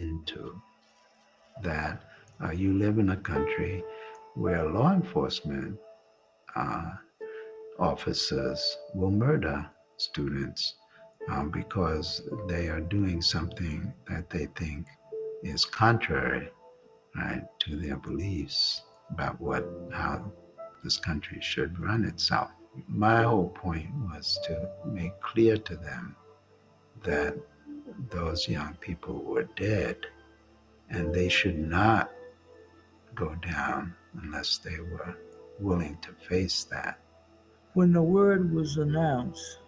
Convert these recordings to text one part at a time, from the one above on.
into that you live in a country where law enforcement uh, officers will murder students because they are doing something that they think is contrary, right, to their beliefs about how this country should run itself. My whole point was to make clear to them that those young people were dead and they should not go down unless they were willing to face that. When the word was announced,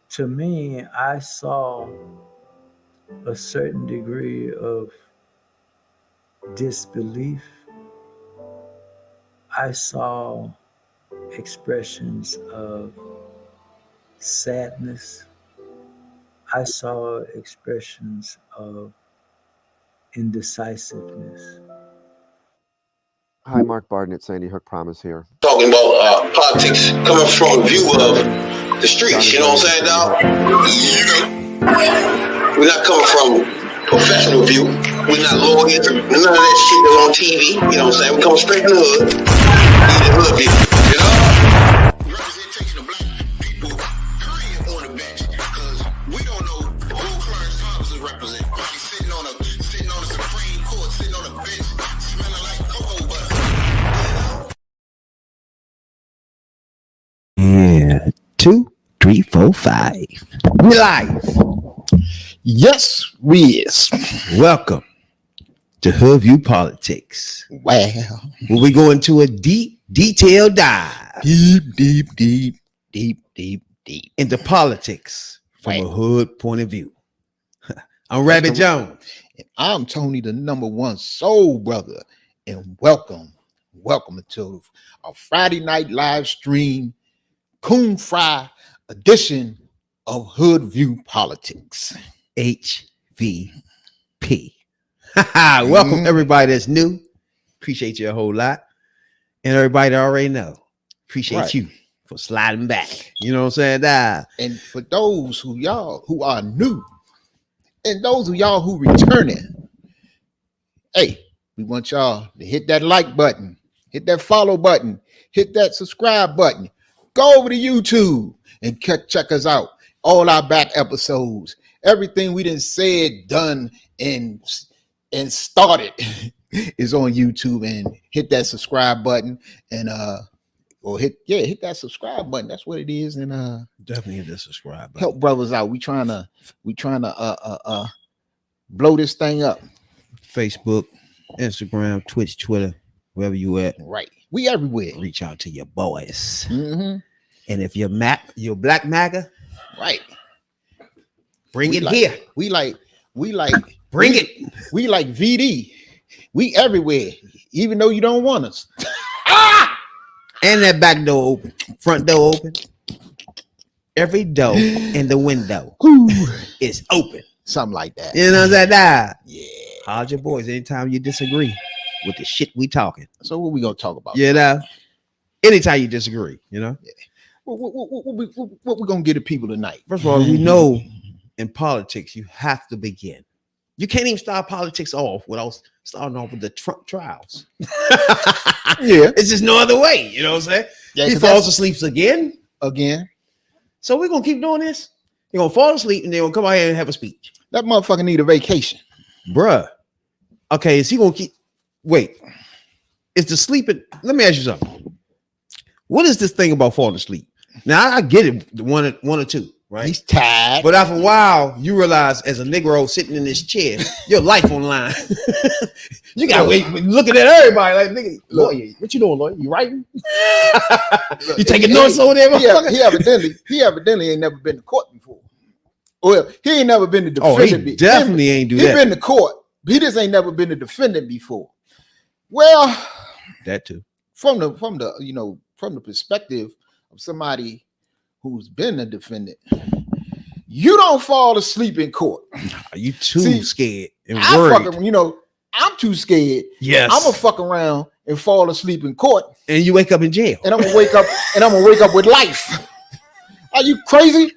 to me, I saw a certain degree of disbelief. I saw expressions of sadness. I saw expressions of indecisiveness. Hi, Mark Barden at Sandy Hook Promise here. Talking about politics coming from a view of the streets, you know what I'm saying, dog? We're not coming from professional view. We're not lawyers, none of that shit that's on TV, you know what I'm saying? We come straight from the hood. We the hood people, you know? Representation of black people, period, on the bench, because we don't know who Clarence Thomas is representing. He's sitting on a Supreme Court, sitting on a bench, smelling like cocoa butter. Yeah, 2, 3, 4, 5. We live. Yes, we is. Welcome to Hoodview Politics. Well, where we go into a deep, detailed dive. Deep into politics from a hood point of view. I'm Rabbit Jones. And I'm Tony, the #1 soul brother. And welcome to a Friday night live stream, Coon Fry edition of Hoodview Politics. HVP. Welcome everybody that's new. Appreciate you a whole lot. And everybody that already know. Appreciate you for sliding back. You know what I'm saying? And for those who are new, and those of y'all who returning, hey, we want y'all to hit that like button, hit that follow button, hit that subscribe button. Go over to YouTube and check us out. All our back episodes, everything we done said, done, and started is on YouTube. And hit that subscribe button and hit that subscribe button. That's what it is. And definitely hit the subscribe button. Help brothers out. We trying to blow this thing up. Facebook, Instagram, Twitch, Twitter, wherever you at. Right. We everywhere. Reach out to your boys. Mm-hmm. And if you're Black MAGA, right, bring it here. We like bring it. We like VD. We everywhere, even though you don't want us. And that back door open, front door open. Every door in the window is open. Something like that. You know what I'm saying? Yeah. Holler at your boys anytime you disagree with the shit we talking. So what we gonna talk about? You know, anytime you disagree, you know. Yeah. What we gonna get to people tonight? First of all, we know in politics you have to begin. You can't even start politics off without starting off with the Trump trials. Yeah, it's just no other way. You know what I'm saying? Yeah, he falls asleep again. So we're gonna keep doing this. You're gonna fall asleep and they're gonna come out here and have a speech. That motherfucker need a vacation, bruh. Okay, is he gonna keep? Wait, is the sleeping? Let me ask you something. What is this thing about falling asleep? Now I get it, one or two, right? He's tired, but after a while, you realize as a Negro sitting in this chair, your life on the line. You gotta wait, looking at everybody like, nigga, lawyer, what you doing, lawyer? You writing? You taking notes over there? He evidently ain't never been to court before. Well, he ain't never been to defendant. He definitely ain't do that. He been to court. He just ain't never been a defendant before. Well, that too. From the perspective of somebody who's been a defendant, you don't fall asleep in court. Are you too scared and worried? I'm too scared. Yes, I'm gonna fuck around and fall asleep in court, and you wake up in jail, and I'm gonna wake up with life. Are you crazy?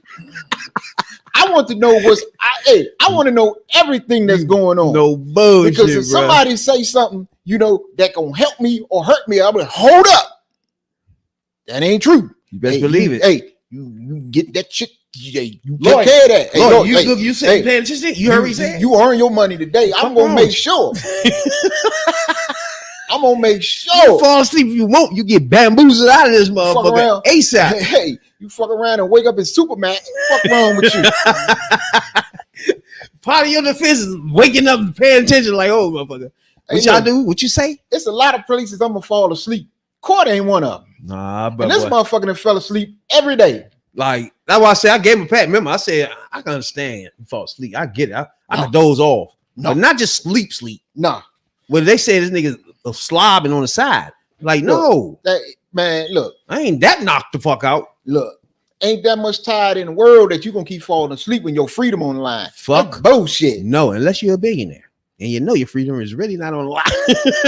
I want to know I want to know everything that's going on. No bullshit, because if somebody say something, that gonna help me or hurt me, I'm gonna hold up. That ain't true. You best believe it. Hey, you get that shit. You take care of that. Hey, Lord, you said paying attention. You heard what he said. You earn your money today. I'm gonna make sure. I'm gonna make sure. You fall asleep if you won't. You get bamboozled out of this motherfucker ASAP. Hey, you fuck around and wake up in Superman. Fuck wrong with you? Part of your defense is waking up and paying attention like, oh, motherfucker. What y'all do? What you say? It's a lot of places I'm gonna fall asleep. Court ain't one of them. Nah, but and this motherfucker that fell asleep every day. Like, that's why I said I gave him a pat. Remember, I said I can understand you fall asleep. I get it. I can doze off. No. But not just sleep. Nah. Well, they say this nigga slobbing on the side. Like, look, look. I ain't that knocked the fuck out. Look, ain't that much tired in the world that you gonna keep falling asleep when your freedom on the line. Fuck. That's bullshit. No, unless you're a billionaire. And your freedom is really not on the line.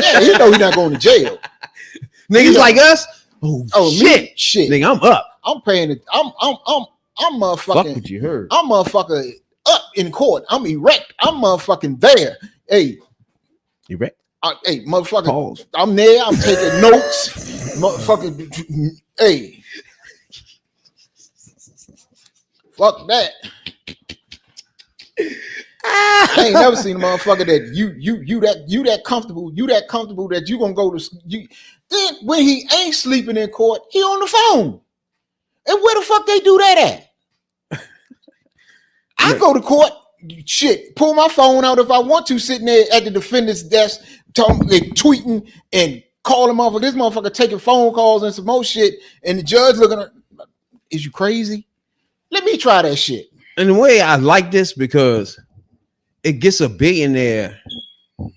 Yeah, he know he's not going to jail. Niggas like us. Oh shit. Shit. Nigga, I'm up. I'm paying it. I'm motherfucking. Fuck what you heard. I'm motherfucker up in court. I'm erect. I'm motherfucking there. Hey. Erect? Hey, motherfucker. Pause. I'm there. I'm taking notes. Motherfucking. Hey. Fuck that. I ain't never seen a motherfucker that you that comfortable that you gonna go to you. Then when he ain't sleeping in court, he on the phone. And where the fuck they do that at? I go to court, shit, pull my phone out if I want to, sitting there at the defendant's desk, tweeting and calling motherfucker. This motherfucker taking phone calls and some more shit, and the judge looking at, is you crazy? Let me try that shit. And the way I like this because it gives a billionaire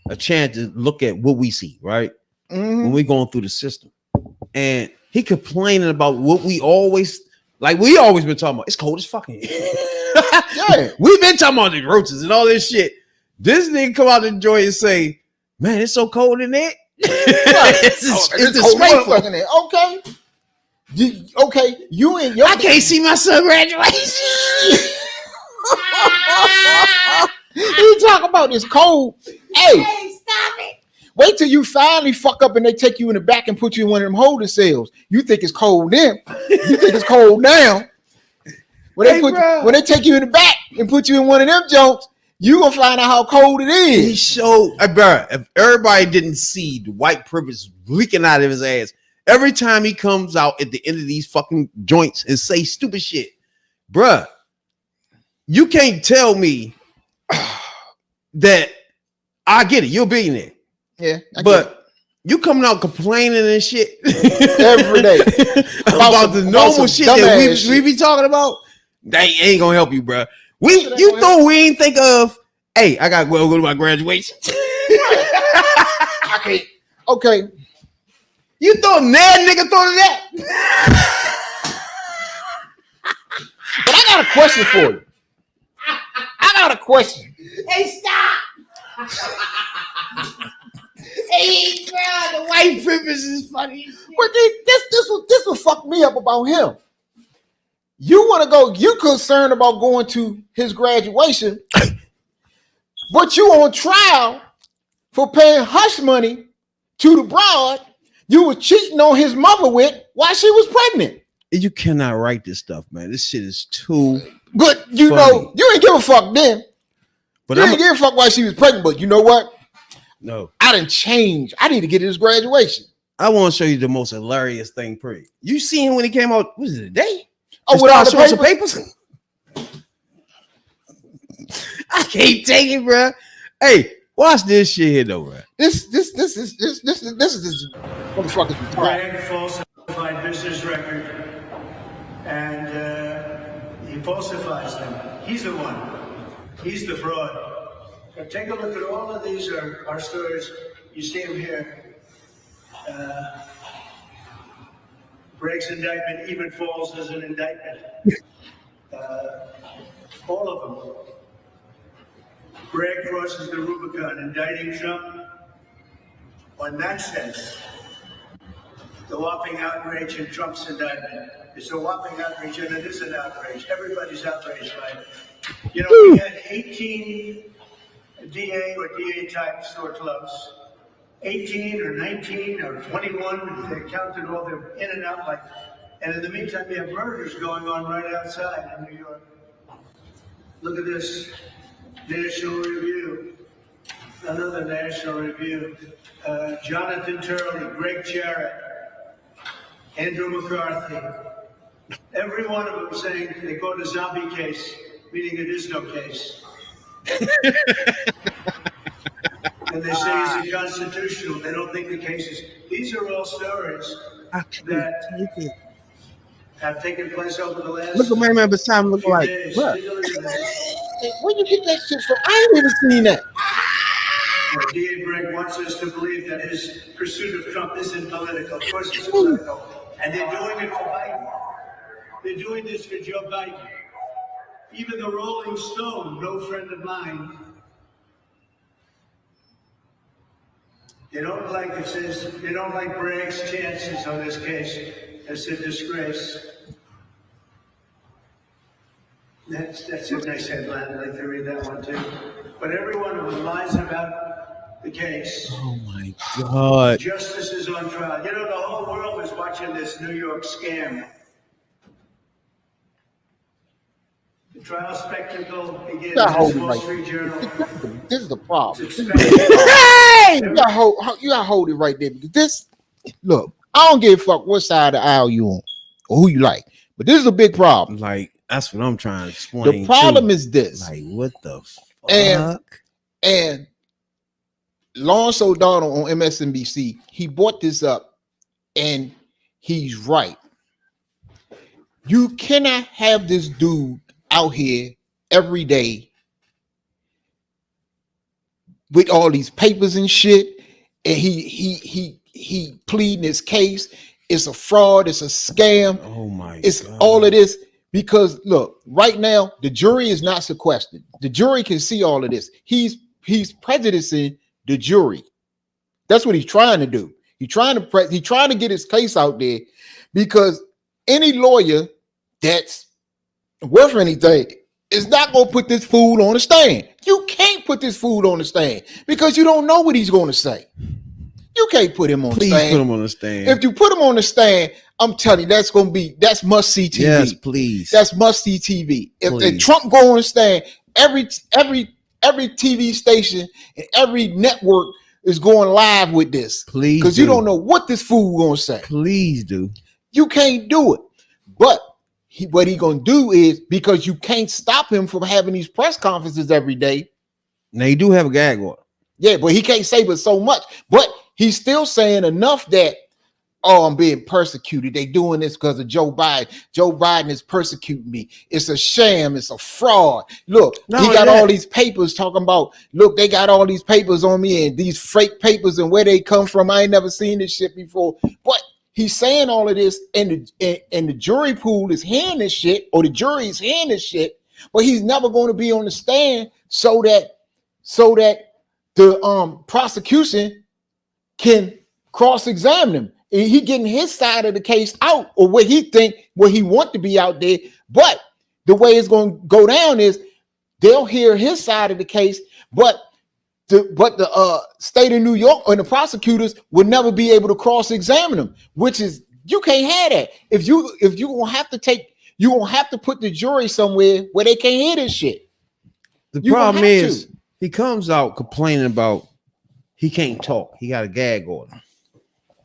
a chance to look at what we see, right? Mm-hmm. When we're going through the system. And he complaining about what we always been talking about. It's cold as fucking. Yeah. We've been talking about the roaches and all this shit. This nigga come out the joint and say, man, it's so cold in there. It's disgraceful. Okay. You and your I can't see my son graduation. You talk about this cold. Hey, stop it. Wait till you finally fuck up and they take you in the back and put you in one of them holding cells. You think it's cold then. You think it's cold now. When they take you in the back and put you in one of them junks, you gonna find out how cold it is. He showed, bro, if everybody didn't see the white privilege leaking out of his ass, every time he comes out at the end of these fucking joints and say stupid shit, bruh, you can't tell me that I get it. You're a billionaire. Yeah. But you coming out complaining and shit every day about the normal shit that we be talking about. That ain't gonna help you, bro. You thought we ain't think of, hey, I gotta go to my graduation. I can't. Okay. You thought mad nigga thought of that? But I got a question for you. I got a question. Hey, stop. Hey, bro, the white privilege is funny. But this will fuck me up about him. You want to go, you concerned about going to his graduation, but you on trial for paying hush money to the broad you were cheating on his mother with while she was pregnant. You cannot write this stuff, man. This shit is too But you funny. Know, you ain't give a fuck then. But you ain't give a fuck while she was pregnant, but you know what? No. I didn't change. I need to get his graduation. I want to show you the most hilarious thing, Pre. You see him when he came out, what is it, today? Oh, with all the papers? I can't take it, bro. Hey, watch this shit here, though, bro. This is motherfuckers. Greg falsified business record, and he falsifies them. He's the one. He's the fraud. So take a look at all of these are our stories. You see them here. Greg's indictment even falls as an indictment. All of them. Greg crosses the Rubicon, indicting Trump on nonsense. The whopping outrage in Trump's indictment. It's a whopping outrage, and it is an outrage. Everybody's outraged by it. You know, we had 18 DA or DA type store clubs, 18 or 19 or 21. They counted all them in and out like. And in the meantime, we have murders going on right outside in New York. Look at this National Review, another National Review. Jonathan Turley, Greg Jarrett, Andrew McCarthy. Every one of them saying they call it a zombie case, meaning it is no case. And they say it's unconstitutional. They don't think the case is. These are all stories that have taken place over the last. Look at man beside him, look like, what? Where you get that shit from? I ain't even seen that. D.A. Greg wants us to believe that his pursuit of Trump isn't political. Of course it's political. And they're doing it for Biden. They're doing this for Joe Biden. Even the Rolling Stone, no friend of mine, they don't like, it says, they don't like Bragg's chances on this case. It's a disgrace. That's a nice headline. I'd like to read that one too. But every one of them lies about the case. Oh my God. Justice is on trial. You know, the whole world is watching this New York scam. The trial spectacle begins. This Wall Street Journal. This is the problem. It's expected. Hey! You gotta hold it right there, because this, look, I don't give a fuck what side of the aisle you on or who you like, but this is a big problem. Like, that's what I'm trying to explain. The problem is this. Like, what the fuck? And Lawrence O'Donnell on MSNBC, he brought this up, and he's right. You cannot have this dude out here every day with all these papers and shit, and he pleading his case. It's a fraud. It's a scam. Oh my God. It's all of this. Because look, right now the jury is not sequestered. The jury can see all of this. He's prejudicing the jury. That's what he's trying to do. He's trying to get his case out there, because any lawyer that's worth anything is not going to put this fool on the stand. You can't put this fool on the stand because you don't know what he's going to say. You can't put him on the stand. Please put him on the stand. If you put him on the stand, I'm telling you, that's must see TV. Yes, please. That's must see TV. If Trump go on the stand, every TV station and every network is going live with this. Please, because you don't know what this fool gonna say. Please do. You can't do it. But what he gonna do is, because you can't stop him from having these press conferences every day. Now you do have a gag order. Yeah, but he can't say but so much. But he's still saying enough that, oh, I'm being persecuted. They doing this because of Joe Biden. Joe Biden is persecuting me. It's a sham. It's a fraud. Look, he got all these papers talking about, look, they got all these papers on me and these fake papers and where they come from. I ain't never seen this shit before. But he's saying all of this, and the jury pool is hearing this shit, or the jury is hearing this shit, but he's never going to be on the stand so that the prosecution can cross-examine him. He getting his side of the case out, or what he want to be out there. But the way it's going to go down is they'll hear his side of the case, but the state of New York and the prosecutors would never be able to cross-examine him, which is, you can't have that. If you gonna have to put the jury somewhere where they can't hear this shit. The problem is he comes out complaining about he can't talk. He got a gag order.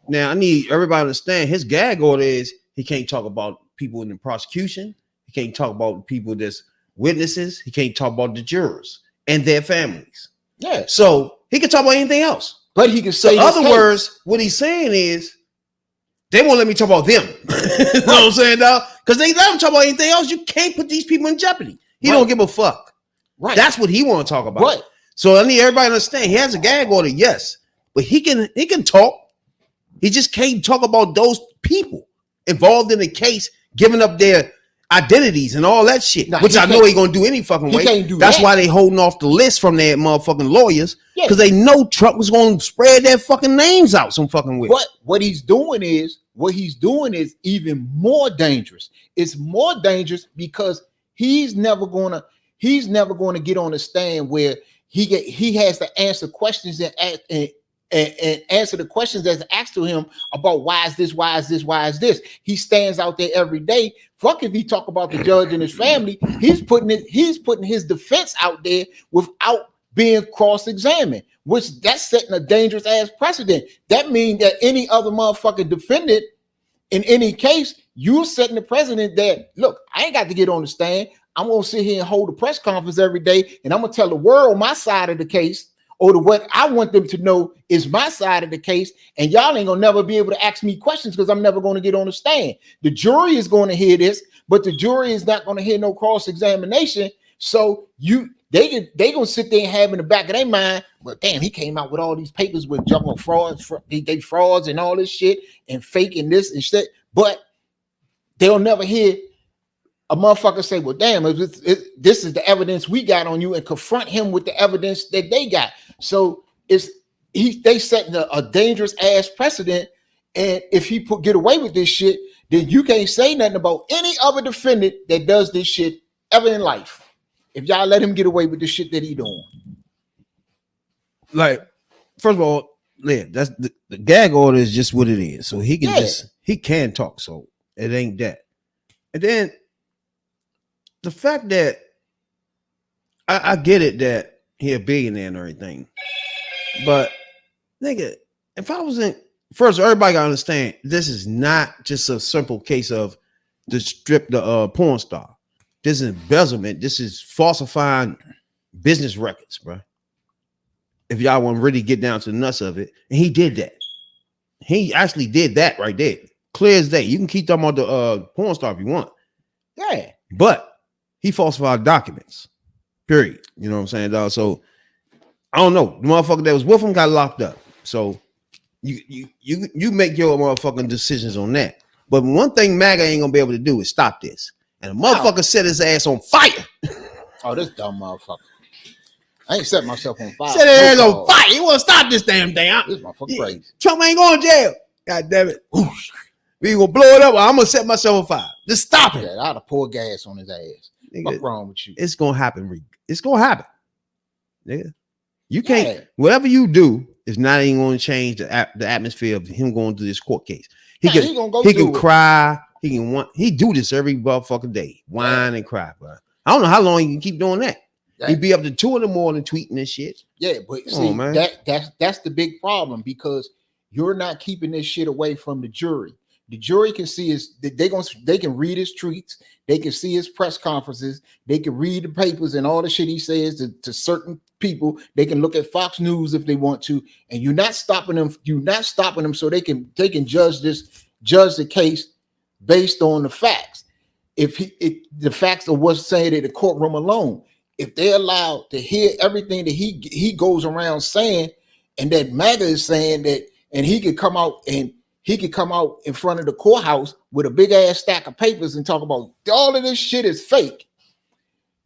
Now, I need everybody to understand his gag order is he can't talk about people in the prosecution. He can't talk about people that's witnesses. He can't talk about the jurors and their families. Yeah. So he can talk about anything else. But he can say, in other words, what he's saying is they won't let me talk about them. You know what I'm saying, dog? Because they let him talk about anything else. You can't put these people in jeopardy. He don't give a fuck. Right. That's what he want to talk about. Right. So I need everybody to understand he has a gag order, yes, but he can talk. He just can't talk about those people involved in the case, giving up their identities and all that shit, which I know he gonna do any fucking way. Can't do That's that. why they holding off the list from their motherfucking lawyers, because they know Trump was gonna spread their fucking names out some fucking way. But what he's doing is even more dangerous. It's more dangerous because he's never gonna he's never going to get on a stand where he has to answer questions and answer the questions that's asked to him about why is this. He stands out there every day. Fuck if he talk about the judge and his family. He's putting his defense out there without being cross-examined, which that's setting a dangerous ass precedent. That means that any other motherfucking defendant in any case, you're setting the precedent that, look, I ain't got to get on the stand. I'm going to sit here and hold a press conference every day, and I'm going to tell the world my side of the case, or what I want them to know is my side of the case, and y'all ain't going to never be able to ask me questions because I'm never going to get on the stand. The jury is going to hear this, but the jury is not going to hear no cross-examination, so they gonna sit there and have in the back of their mind, well, damn, he came out with all these papers with jungle frauds, they frauds and all this shit and faking this and shit, but they'll never hear a motherfucker say, well, damn, this is the evidence we got on you, and confront him with the evidence that they got. So they setting a dangerous ass precedent, and if he get away with this shit, then you can't say nothing about any other defendant that does this shit ever in life. If y'all let him get away with the shit that he doing. Like, first of all, yeah, that's the gag order is just what it is. So he can he can talk. So it ain't that. And then the fact that I get it that he a billionaire and everything, but nigga, if I wasn't first, everybody gotta understand this is not just a simple case of to strip the porn star. This is embezzlement. This is falsifying business records, bro. If y'all want to really get down to the nuts of it, and he did that. He actually did that right there, clear as day. You can keep talking about the porn star if you want, yeah, but he falsified documents. Period. You know what I'm saying, dog? So I don't know. The motherfucker that was with him got locked up. So you make your motherfucking decisions on that. But one thing MAGA ain't gonna be able to do is stop this. And a motherfucker set his ass on fire. Oh, this dumb motherfucker. I ain't set myself on fire. Set his ass on fire. You want to stop this damn thing. This motherfucker crazy. Trump ain't going to jail. God damn it. We gonna blow it up. Or I'm gonna set myself on fire. Just stop it. Yeah, I'd have poured gas on his ass. What's wrong with you? It's gonna happen. It's gonna happen. Nigga. You can't, whatever you do is not even gonna change the atmosphere of him going through this court case. He can cry. He do this every motherfucking day. Whine and cry, bro. I don't know how long he can keep doing that. He'd be up to 2 in the morning tweeting this shit. Yeah, but that's the big problem, because you're not keeping this shit away from the jury. The jury can see they can read his tweets, they can see his press conferences, they can read the papers and all the shit he says to certain people. They can look at Fox News if they want to, and you're not stopping them. You're not stopping them so they can judge the case based on the facts. If the facts are what's saying in the courtroom alone, if they're allowed to hear everything that he goes around saying, and that MAGA is saying that, and he could come out in front of the courthouse with a big ass stack of papers and talk about all of this shit is fake,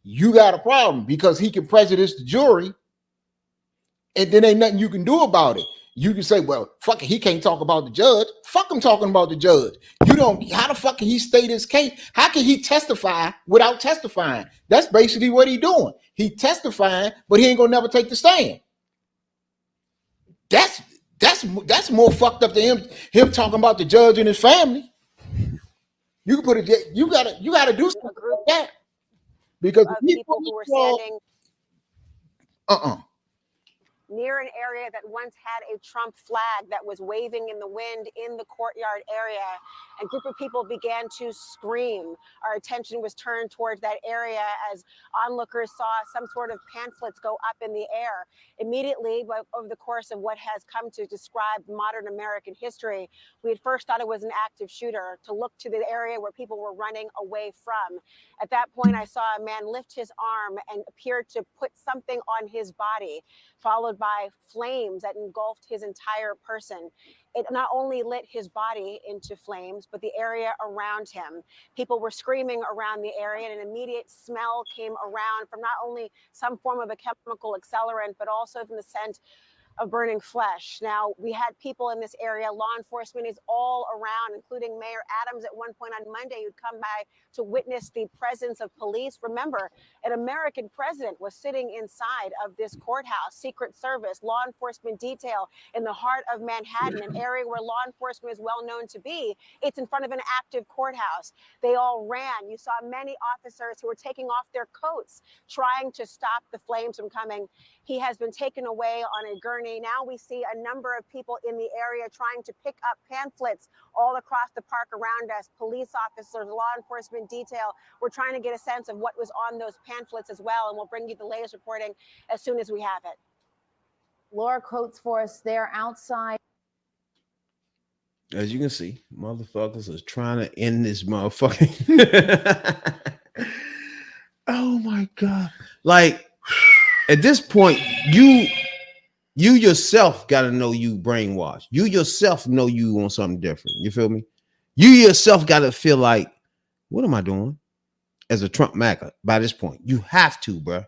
you got a problem, because he can prejudice the jury, and then ain't nothing you can do about it. You can say, well, fuck it, he can't talk about the judge. Fuck him talking about the judge. How the fuck can he state his case? How can he testify without testifying? That's basically what he doing. He testifying, but he ain't gonna never take the stand. That's more fucked up than him talking about the judge and his family. You can put it. You gotta do something like that, because people who were standing near an area that once had a Trump flag that was waving in the wind in the courtyard area. A group of people began to scream. Our attention was turned towards that area as onlookers saw some sort of pamphlets go up in the air. Immediately, over the course of what has come to describe modern American history, we had first thought it was an active shooter, to look to the area where people were running away from. At that point, I saw a man lift his arm and appeared to put something on his body, followed by flames that engulfed his entire person. It not only lit his body into flames, but the area around him. People were screaming around the area, and an immediate smell came around from not only some form of a chemical accelerant, but also from the scent of burning flesh. Now, we had people in this area. Law enforcement is all around, including Mayor Adams at one point on Monday, who'd come by to witness the presence of police. Remember, an American president was sitting inside of this courthouse, Secret Service, law enforcement detail in the heart of Manhattan, an area where law enforcement is well known to be. It's in front of an active courthouse. They all ran. You saw many officers who were taking off their coats, trying to stop the flames from coming. He has been taken away on a gurney. Now we see a number of people in the area trying to pick up pamphlets all across the park around us. Police officers, law enforcement detail. We're trying to get a sense of what was on those pamphlets as well, and we'll bring you the latest reporting as soon as we have it. Laura quotes for us there outside. As you can see, motherfuckers is trying to end this motherfucking. Oh my God. Like, at this point, you yourself got to know you brainwashed. You yourself know you want something different. You feel me? You yourself got to feel like, what am I doing? As a Trump MAGA, by this point, you have to, bro.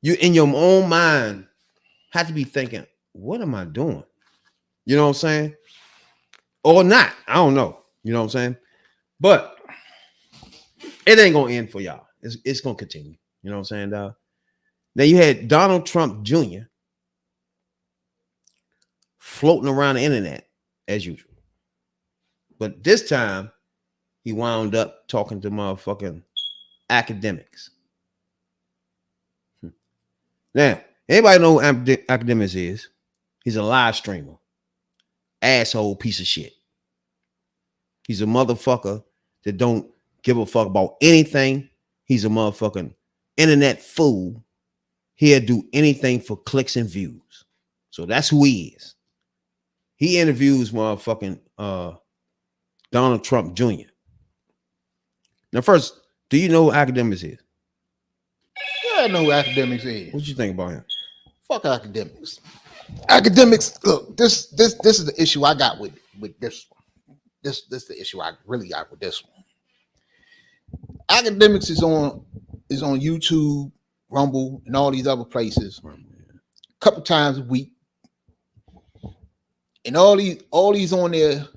You in your own mind have to be thinking, what am I doing? You know what I'm saying? Or not. I don't know. You know what I'm saying? But it ain't gonna end for y'all. It's gonna continue. You know what I'm saying, dog? Now you had Donald Trump Jr. floating around the internet as usual. But this time he wound up talking to motherfucking academics. Now, anybody know who academics is? He's a live streamer. Asshole piece of shit. He's a motherfucker that don't give a fuck about anything. He's a motherfucking internet fool. He'll do anything for clicks and views. So that's who he is. He interviews motherfucking Donald Trump Jr. Now, first, do you know who academics is? Yeah, I know who academics is. What you think about him? Fuck academics. Academics, look, this is the issue I got with this one. This is the issue I really got with this one. Academics is on YouTube, Rumble, and all these other places a couple times a week. And all these on there,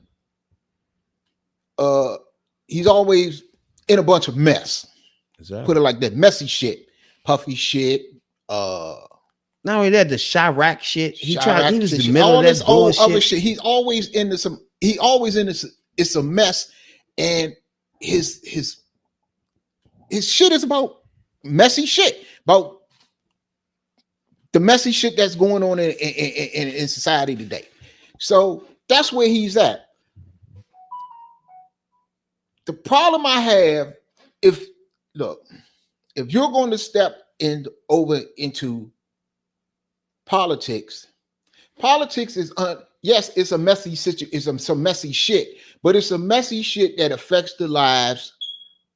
he's always in a bunch of mess. Exactly. Put it like that, messy shit, puffy shit, not only that, the Chirac shit. He was in the middle all of this that old bullshit. other shit. He's always into some. He always into. It's a mess, and his shit is about messy shit. About the messy shit that's going on in society today. So that's where he's at. The problem I have, if you're going to step over into politics is yes, it's a messy situation. It's some messy shit, but it's a messy shit that affects the lives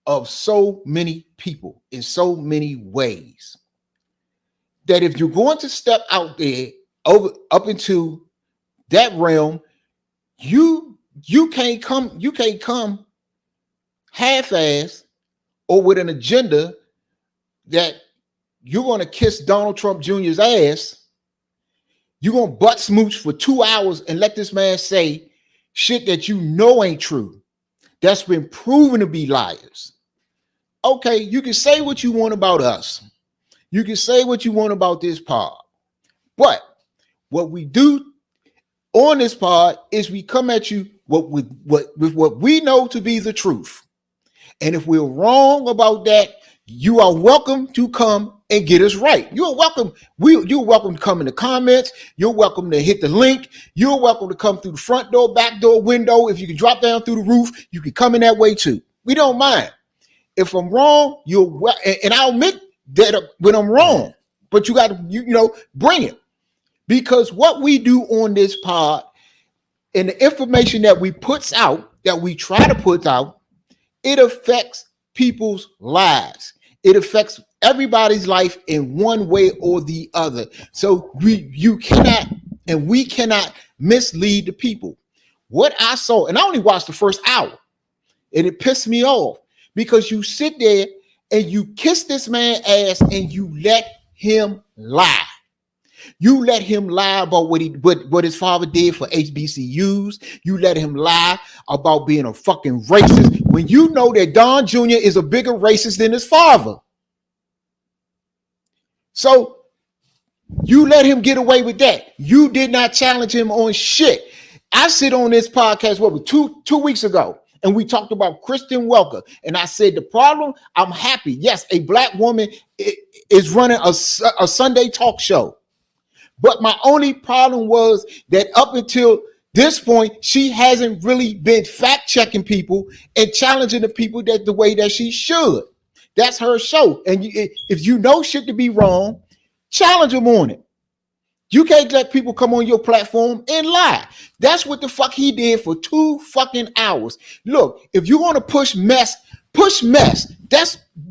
of so many people in so many ways. That if you're going to step out there up into that realm, you can't come half-ass or with an agenda that you're going to kiss Donald Trump Jr.'s ass. You're going to butt smooch for 2 hours and let this man say shit that you know ain't true. That's been proven to be liars. Okay, you can say what you want about us. You can say what you want about this pod. But what we do on this pod is we come at you with what we know to be the truth. And if we're wrong about that, you are welcome to come and get us right. You're welcome. You're welcome to come in the comments. You're welcome to hit the link. You're welcome to come through the front door, back door, window. If you can drop down through the roof, you can come in that way too. We don't mind. If I'm wrong, and I'll admit that when I'm wrong, but you got to, bring it. Because what we do on this pod and the information that we puts out, that we try to put out, it affects people's lives. It affects everybody's life in one way or the other. So we cannot mislead the people. What I saw, and I only watched the first hour, and it pissed me off because you sit there and you kiss this man's ass and you let him lie. You let him lie about what his father did for HBCUs. You let him lie about being a fucking racist when you know that Don Jr. is a bigger racist than his father. So you let him get away with that. You did not challenge him on shit. I sit on this podcast, two weeks ago, and we talked about Kristen Welker. And I said, the problem, I'm happy. Yes, a black woman is running a Sunday talk show. But my only problem was that up until this point, she hasn't really been fact-checking people and challenging the people the way that she should. That's her show. And if you know shit to be wrong, challenge them on it. You can't let people come on your platform and lie. That's what the fuck he did for 2 fucking hours. Look, if you want to push mess.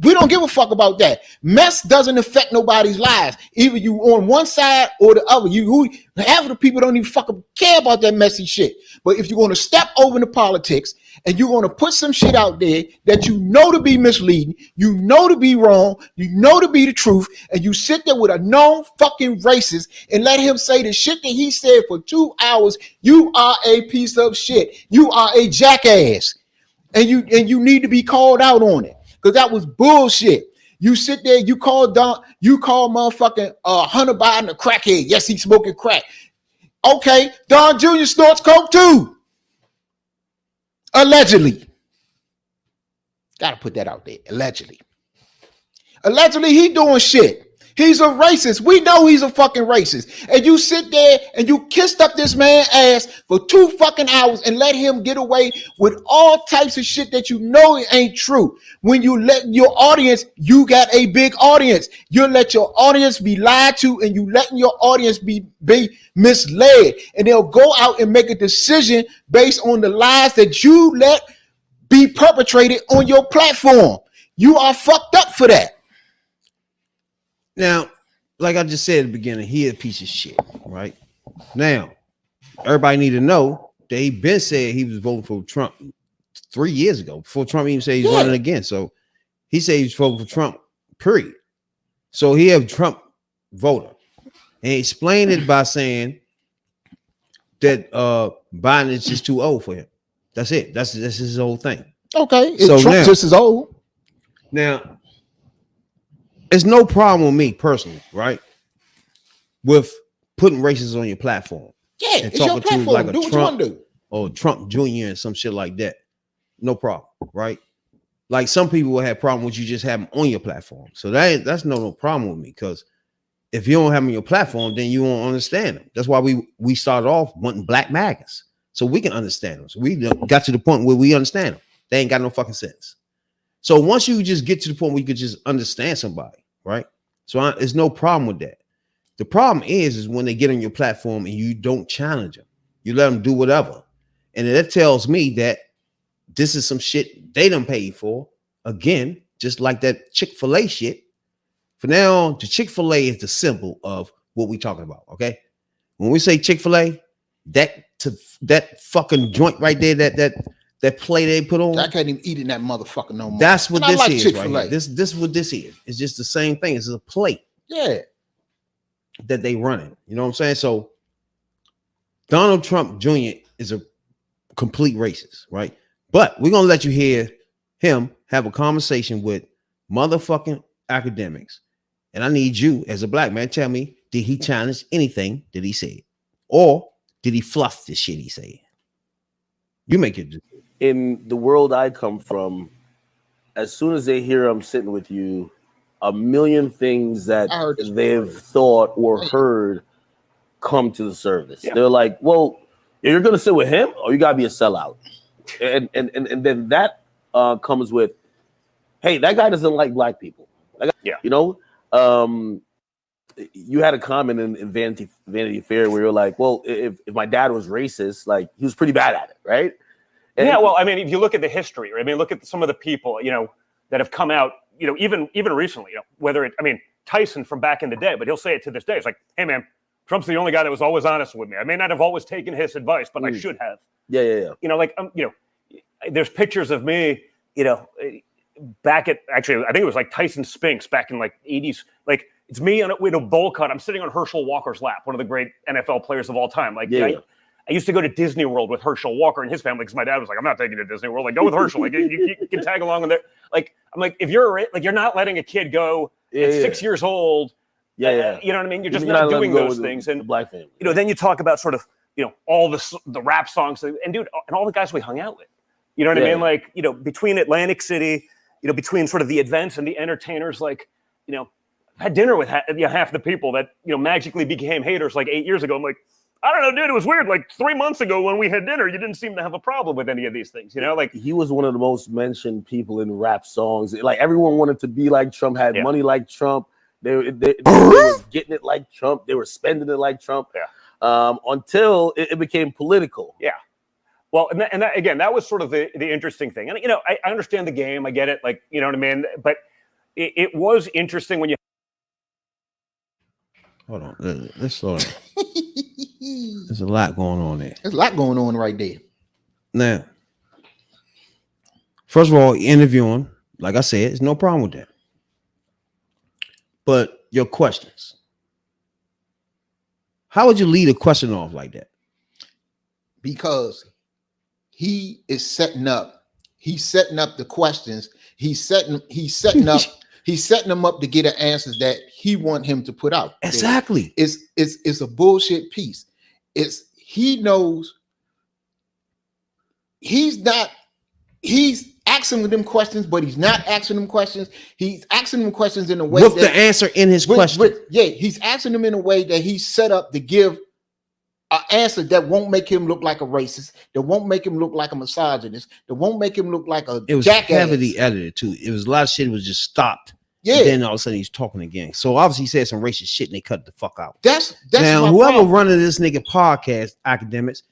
We don't give a fuck about that. Mess doesn't affect nobody's lives. Either you on one side or the other. Half of the people don't even fucking care about that messy shit. But if you're going to step over into politics and you're going to put some shit out there that you know to be misleading, you know to be wrong, you know to be the truth, and you sit there with a known fucking racist and let him say the shit that he said for 2 hours, you are a piece of shit. You are a jackass. And you need to be called out on it. Because that was bullshit. You sit there, you call motherfucking Hunter Biden a crackhead. Yes, he's smoking crack. Okay, Don Jr. snorts coke too. Allegedly. Gotta put that out there. Allegedly. Allegedly, he doing shit. He's a racist. We know he's a fucking racist. And you sit there and you kissed up this man's ass for 2 fucking hours and let him get away with all types of shit that you know it ain't true. When you let your audience, you got a big audience. You let your audience be lied to and you letting your audience be misled. And they'll go out and make a decision based on the lies that you let be perpetrated on your platform. You are fucked up for that. Now, like I just said at the beginning, he a piece of shit, right? Now, everybody need to know that he been said he was voting for Trump 3 years ago, before Trump even said he's running again. So he said he's voting for Trump, period. So he a Trump voter. And he explained it by saying that Biden is just too old for him. That's it. That's his whole thing. Okay. So Trump now, just as old. Now, it's no problem with me personally, right? With putting racists on your platform. Yeah, and it's your platform. like Do what you want to do. Or Trump Jr. and some shit like that. No problem, right? Like some people will have problem with you just having on your platform. So that's no problem with me, because if you don't have them on your platform, then you won't understand them. That's why we started off wanting black MAGAs, so we can understand them. So we got to the point where we understand them. They ain't got no fucking sense. So once you just get to the point where you could just understand somebody, right? So there's no problem with that. The problem is when they get on your platform and you don't challenge them. You let them do whatever. And that tells me that this is some shit they done paid for. Again, just like that Chick-fil-A shit. For now, the Chick-fil-A is the symbol of what we're talking about, okay? When we say Chick-fil-A, that fucking joint right there, that play they put on, I can't even eat in that motherfucker no more. That's what this is Chick-fil-A. right here. This is what this is. It's just the same thing. It's a plate. Yeah. That they running. You know what I'm saying? So Donald Trump Jr. is a complete racist, right? But we're gonna let you hear him have a conversation with motherfucking academics. And I need you as a black man, tell me, did he challenge anything that he said? Or did he fluff the shit he said? You make it. In the world I come from, as soon as they hear I'm sitting with you, a million things that they've thought or heard come to the surface. Yeah. They're like, well, you're going to sit with him or you got to be a sellout. And then that comes with, hey, that guy doesn't like black people. Yeah. You know, you had a comment in Vanity Fair where you're like, well, if my dad was racist, like he was pretty bad at it, right? And yeah, well, I mean, if you look at the history, right? I mean, look at some of the people, you know, that have come out, you know, even recently, you know, whether it, I mean, Tyson from back in the day, but he'll say it to this day. It's like, hey, man, Trump's the only guy that was always honest with me. I may not have always taken his advice, but I should have. Yeah. You know, like, you know, there's pictures of me, you know, back at, actually, I think it was like Tyson Spinks back in like 80s, like it's me with a bowl cut. I'm sitting on Herschel Walker's lap, one of the great NFL players of all time. Like, I used to go to Disney World with Herschel Walker and his family because my dad was like, I'm not taking you to Disney World. Like, go with Herschel. Like, you can tag along with it. Like, I'm like, if you're not letting a kid go at 6 years old. You know what I mean? You're just not doing those things. And black family. You know, then you talk about sort of, you know, all the rap songs and dude, and all the guys we hung out with. You know what I mean? Like, you know, between Atlantic City, you know, between sort of the events and the entertainers, like, you know, I had dinner with half the people that, you know, magically became haters like 8 years ago. I'm like, I don't know, dude. It was weird. Like 3 months ago when we had dinner, you didn't seem to have a problem with any of these things. You know, like he was one of the most mentioned people in rap songs. Like everyone wanted to be like Trump, had money like Trump. They were getting it like Trump. They were spending it like Trump. Until it became political. Yeah. Well, and that, again, that was sort of the interesting thing. And, you know, I understand the game. I get it. Like, you know what I mean? But it was interesting when you. Hold on. Let's slow down. There's a lot going on there. There's a lot going on right there. Now, first of all, interviewing, like I said, there's no problem with that. But your questions. How would you lead a question off like that? Because he is setting up. He's setting up the questions. He's setting them up to get the answers that he want him to put out. Exactly. It's a bullshit piece. He knows he's asking them questions, but he's not asking them questions. He's asking them questions in a way with the answer in his question. He's asking them in a way that he's set up to give an answer that won't make him look like a racist, that won't make him look like a misogynist, that won't make him look like a It was jackass. heavily edited too. It was a lot of shit was just stopped. Yeah. And then all of a sudden he's talking again. So obviously he said some racist shit and they cut the fuck out. That's now my whoever problem. running this nigga podcast, academics,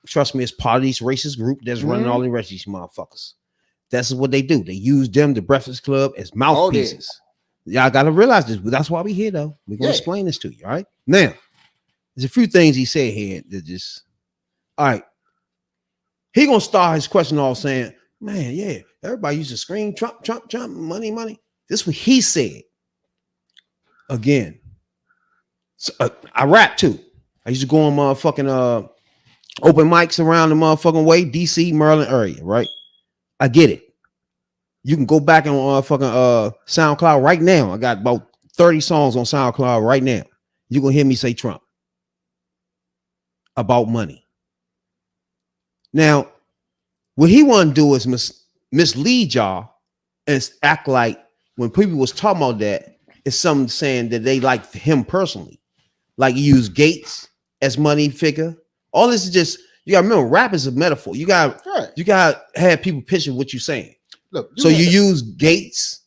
trust me, it's part of these racist group that's running all the rest of these motherfuckers. That's what they do. They use them, the Breakfast Club, as mouthpieces. Y'all gotta realize this. That's why we here though. We're gonna explain this to you. All right. Now, there's a few things he said here that just all right. He gonna start his question off saying, man, yeah, everybody used to scream Trump, Trump, Trump, money, money. This is what he said. Again, so, I rap too. I used to go on motherfucking open mics around the motherfucking way, DC, Maryland area, right? I get it. You can go back on fucking SoundCloud right now. I got about 30 songs on SoundCloud right now. You're gonna hear me say Trump about money. Now, what he want to do is mislead y'all and act like when people was talking about that, it's something saying that they like him personally. Like you use Gates as money figure. All this is just, you gotta remember, rap is a metaphor. You gotta have people picture what you're saying. Look, so you use Gates,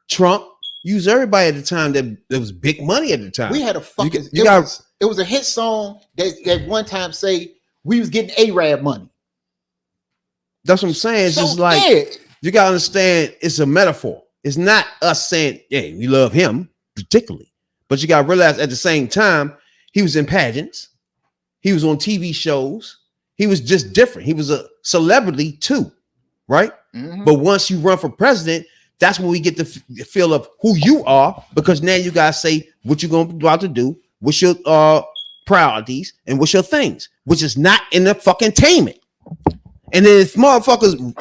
Trump, use everybody at the time that there was big money at the time. We had a fucking it was a hit song that one time say we was getting Arab money. That's what I'm saying. It's just like you gotta understand it's a metaphor. It's not us saying, hey, we love him particularly, but you gotta realize at the same time, he was in pageants, he was on TV shows, he was just different. He was a celebrity too, right? Mm-hmm. But once you run for president, that's when we get the feel of who you are, because now you guys say what you're going to be about to do, what's your priorities, and what's your things, which is not in the fucking entertainment. And then if motherfuckers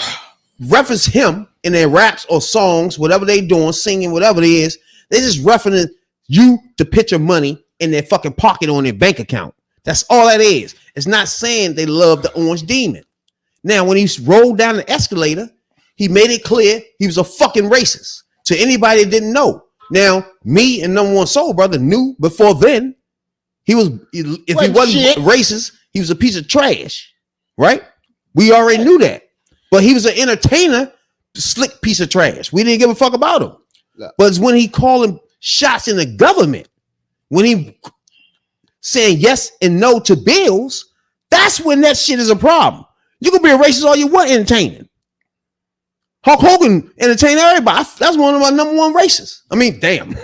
reference him in their raps or songs, whatever they doing, singing, whatever it is, they just referencing you to picture money in their fucking pocket on their bank account. That's all that is. It's not saying they love the orange demon. Now, when he rolled down the escalator, he made it clear he was a fucking racist to anybody that didn't know. Now, me and number one soul brother knew before then he was, if he wasn't racist, he was a piece of trash, right? We already knew that. But he was an entertainer, slick piece of trash. We didn't give a fuck about him. But it's when he calling shots in the government, when he saying yes and no to bills, that's when that shit is a problem. You can be a racist all you want entertaining. Hulk Hogan entertained everybody. That's one of my number one racists. I mean, damn.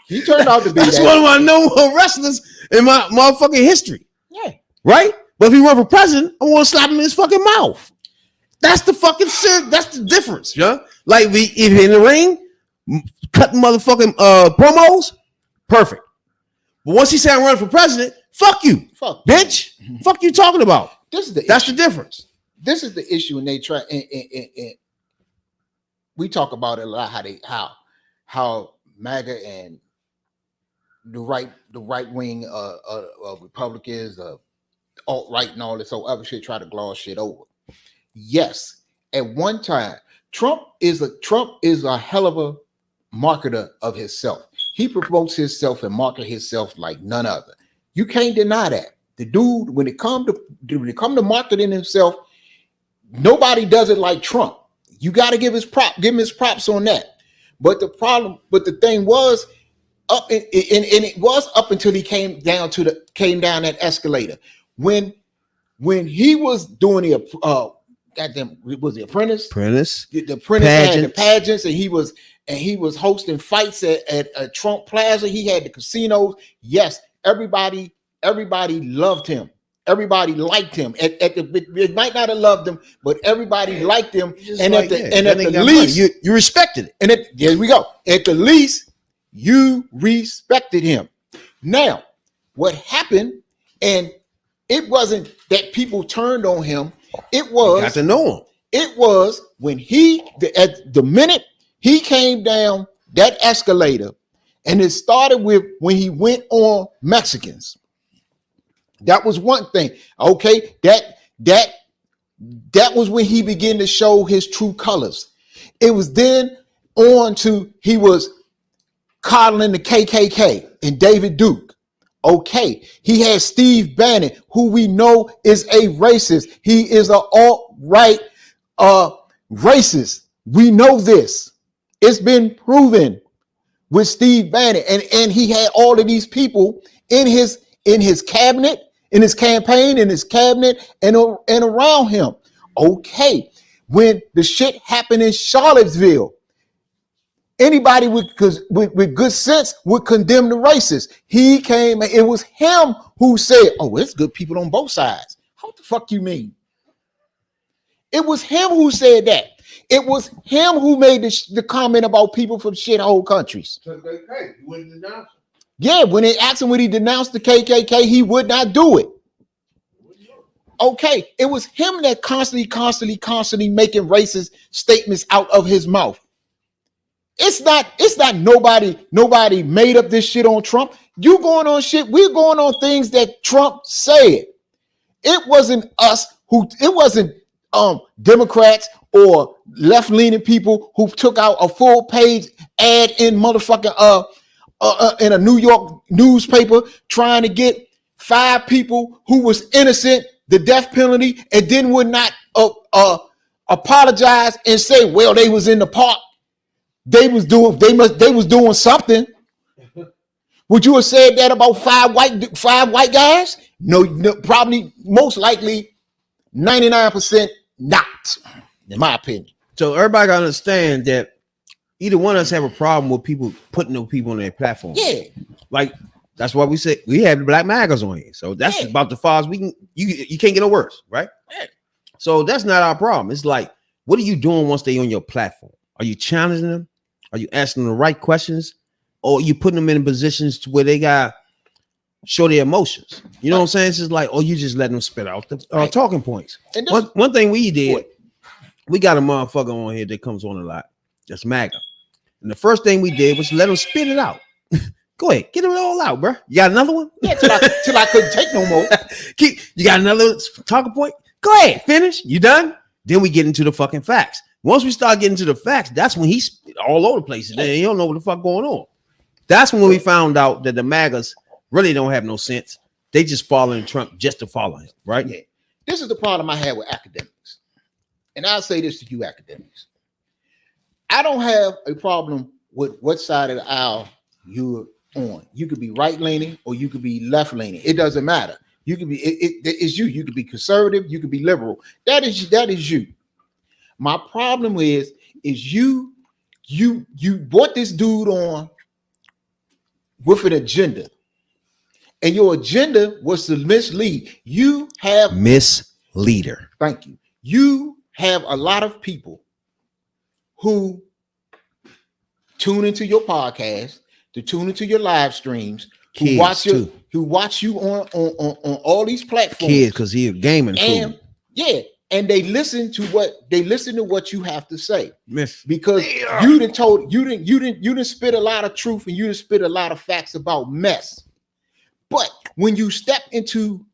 He turned out to be that's one of my number one wrestlers in my motherfucking history. Yeah. Right? But if he run for president, I want to slap him in his fucking mouth. That's the fucking shit. That's the difference, yeah. Like if in the ring, cutting motherfucking promos, perfect. But once he said I'm running for president, fuck you, bitch. Fuck you talking about. That's the difference. This is the issue, and they try. And we talk about it a lot. How MAGA and the right wing of Republicans, alt-right, and all this whole other shit try to gloss shit over. Yes, at one time, Trump is a hell of a marketer of himself. He promotes himself and market himself like none other. You can't deny that. The dude, when it come to marketing himself, nobody does it like Trump. You got to give him his props on that. But the thing was up, and it was up until he came down that escalator. When he was doing the goddamn, was the Apprentice? The Apprentice had the pageants, and he was hosting fights at Trump Plaza. He had the casinos. Yes, everybody loved him. Everybody liked him. It might not have loved him, but everybody liked him. And at the least, you respected it. And there we go. At the least, you respected him. Now, what happened? And it wasn't that people turned on him. It was got to know him. It was when at the minute he came down that escalator, and it started with when he went on Mexicans. That was one thing. Okay, that was when he began to show his true colors. It was then on to he was coddling the KKK and David Duke. Okay, he had Steve Bannon, who we know is a racist. He is an alt-right racist. We know this. It's been proven with Steve Bannon, and he had all of these people in his cabinet, in his campaign, in his cabinet, and around him. Okay, when the shit happened in Charlottesville, anybody with good sense would condemn the racist. He came, it was him who said, "Oh, it's good people on both sides." How the fuck you mean? It was him who said that. It was him who made the comment about people from shithole countries. Yeah, when they asked him would he denounce the KKK, he would not do it. Okay, it was him that constantly making racist statements out of his mouth. It's not nobody made up this shit on Trump. You going on shit, we're going on things that Trump said. It wasn't it wasn't Democrats or left-leaning people who took out a full page ad in motherfucking in a New York newspaper trying to get 5 people who was innocent the death penalty and then would not apologize and say, well, they was in the park. They was doing something. Would you have said that about 5 white guys? No, probably most likely 99% not, in my opinion. So everybody gotta understand that either one of us have a problem with people putting those people on their platform. Yeah. Like that's why we say we have the black magas on here. So that's about the far as we can. You can't get no worse, right? Yeah. So that's not our problem. It's like, what are you doing once they on your platform? Are you challenging them? Are you asking them the right questions? Or are you putting them in positions to where they got show their emotions? You know what I'm saying? It's just like, you just letting them spit out the talking points. And one thing we did, we got a motherfucker on here that comes on a lot. That's MAGA. And the first thing we did was let them spit it out. Go ahead, get it all out, bro. You got another one? Yeah, till I couldn't take no more. You got another talking point? Go ahead, finish. You done? Then we get into the fucking facts. Once we start getting to the facts, that's when he's all over the place. Then he don't know what the fuck going on. That's when we found out that the MAGAs really don't have no sense. They just following Trump just to follow him, right? Yeah. This is the problem I have with academics. And I'll say this to you academics. I don't have a problem with what side of the aisle you're on. You could be right-leaning or you could be left-leaning. It doesn't matter. You could be, it's you. You could be conservative. You could be liberal. That is you. My problem is you brought this dude on with an agenda. And your agenda was to mislead. You have misleader. Thank you. You have a lot of people who tune into your podcast, to tune into your live streams, Kids who watch you on all these platforms. Kids, because he a gaming fool. Yeah, and they listen to what you have to say. Miss, because you didn't spit a lot of truth and you didn't spit a lot of facts about mess. But when you step into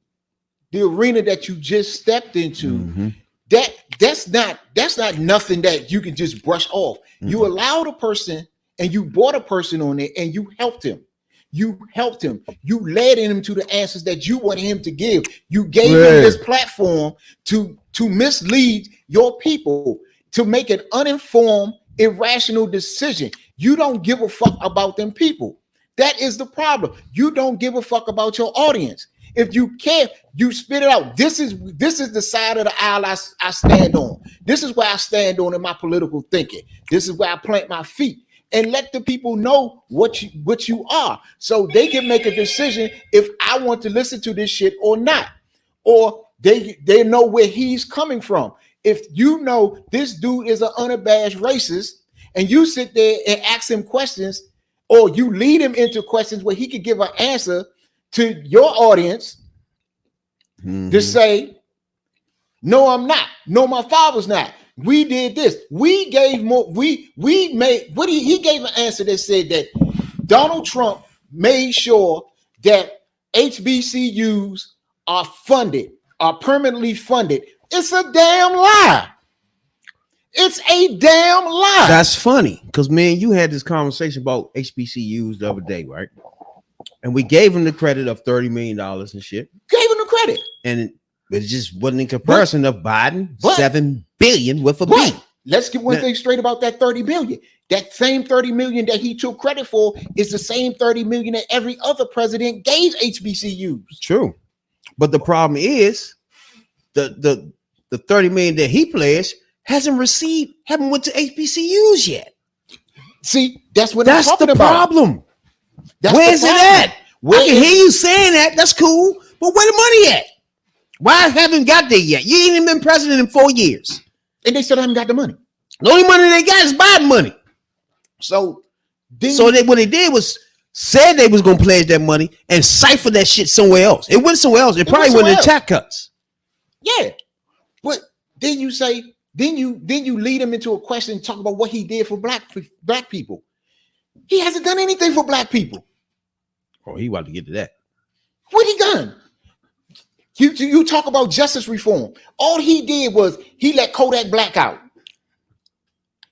the arena that you just stepped into, that's not nothing that you can just brush off. You allowed a person and you brought a person on it and you helped him. You helped him. You led him to the answers that you wanted him to give. You gave him this platform to mislead your people, to make an uninformed, irrational decision. You don't give a fuck about them people. That is the problem. You don't give a fuck about your audience. If you care, you spit it out. This is the side of the aisle I stand on. This is where I stand on in my political thinking. This is where I plant my feet. And let the people know what you are, so they can make a decision if I want to listen to this shit or not, or they know where he's coming from. If you know this dude is an unabashed racist, and you sit there and ask him questions, or you lead him into questions where he could give an answer to your audience, to say, "No, I'm not. No, my father's not. We did this. We gave more. We made what he gave an answer that said that Donald Trump made sure that HBCUs are permanently funded. It's a damn lie. It's a damn lie. That's funny because, man, you had this conversation about HBCUs the other day, right? And we gave him the credit of $30 million and shit. Gave him the credit. And it just wasn't in comparison of Biden, $7 billion with a B. Let's get one thing straight about that 30 million. That same 30 million that he took credit for is the same 30 million that every other president gave HBCUs. True. But the problem is the 30 million that he pledged haven't went to HBCUs yet. See, that's what that's the problem. Where's it at? I can hear you saying that. That's cool. But where the money at? Why haven't got there yet? You ain't even been president in 4 years. And they still haven't got the money. The only money they got is Biden money. So what they did was said they was gonna pledge that money and cipher that shit somewhere else. It went somewhere else. It probably went in tax cuts. Yeah. But then you say, then you lead him into a question and talk about what he did for black people. He hasn't done anything for black people. Oh, he about to get to that. What he done? You talk about justice reform. All he did was he let Kodak Black out.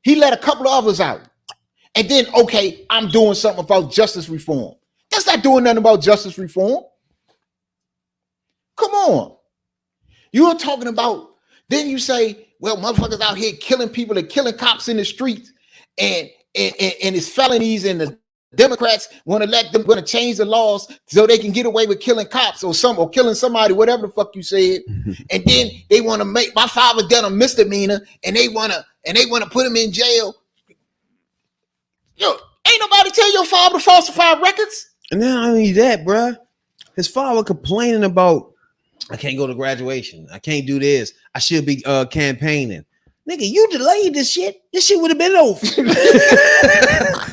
He let a couple of others out. And then, okay, I'm doing something about justice reform. That's not doing nothing about justice reform. Come on. You're talking about, then you say, well, motherfuckers out here killing people and killing cops in the streets and it's felonies, and the Democrats want to change the laws so they can get away with killing cops or killing somebody, whatever the fuck you said. And then they want to make my father done a misdemeanor and they want to put him in jail. Yo, ain't nobody tell your father to falsify records. And not only that, bruh, his father complaining about, I can't go to graduation. I can't do this. I should be campaigning. Nigga, you delayed this shit. This shit would have been over.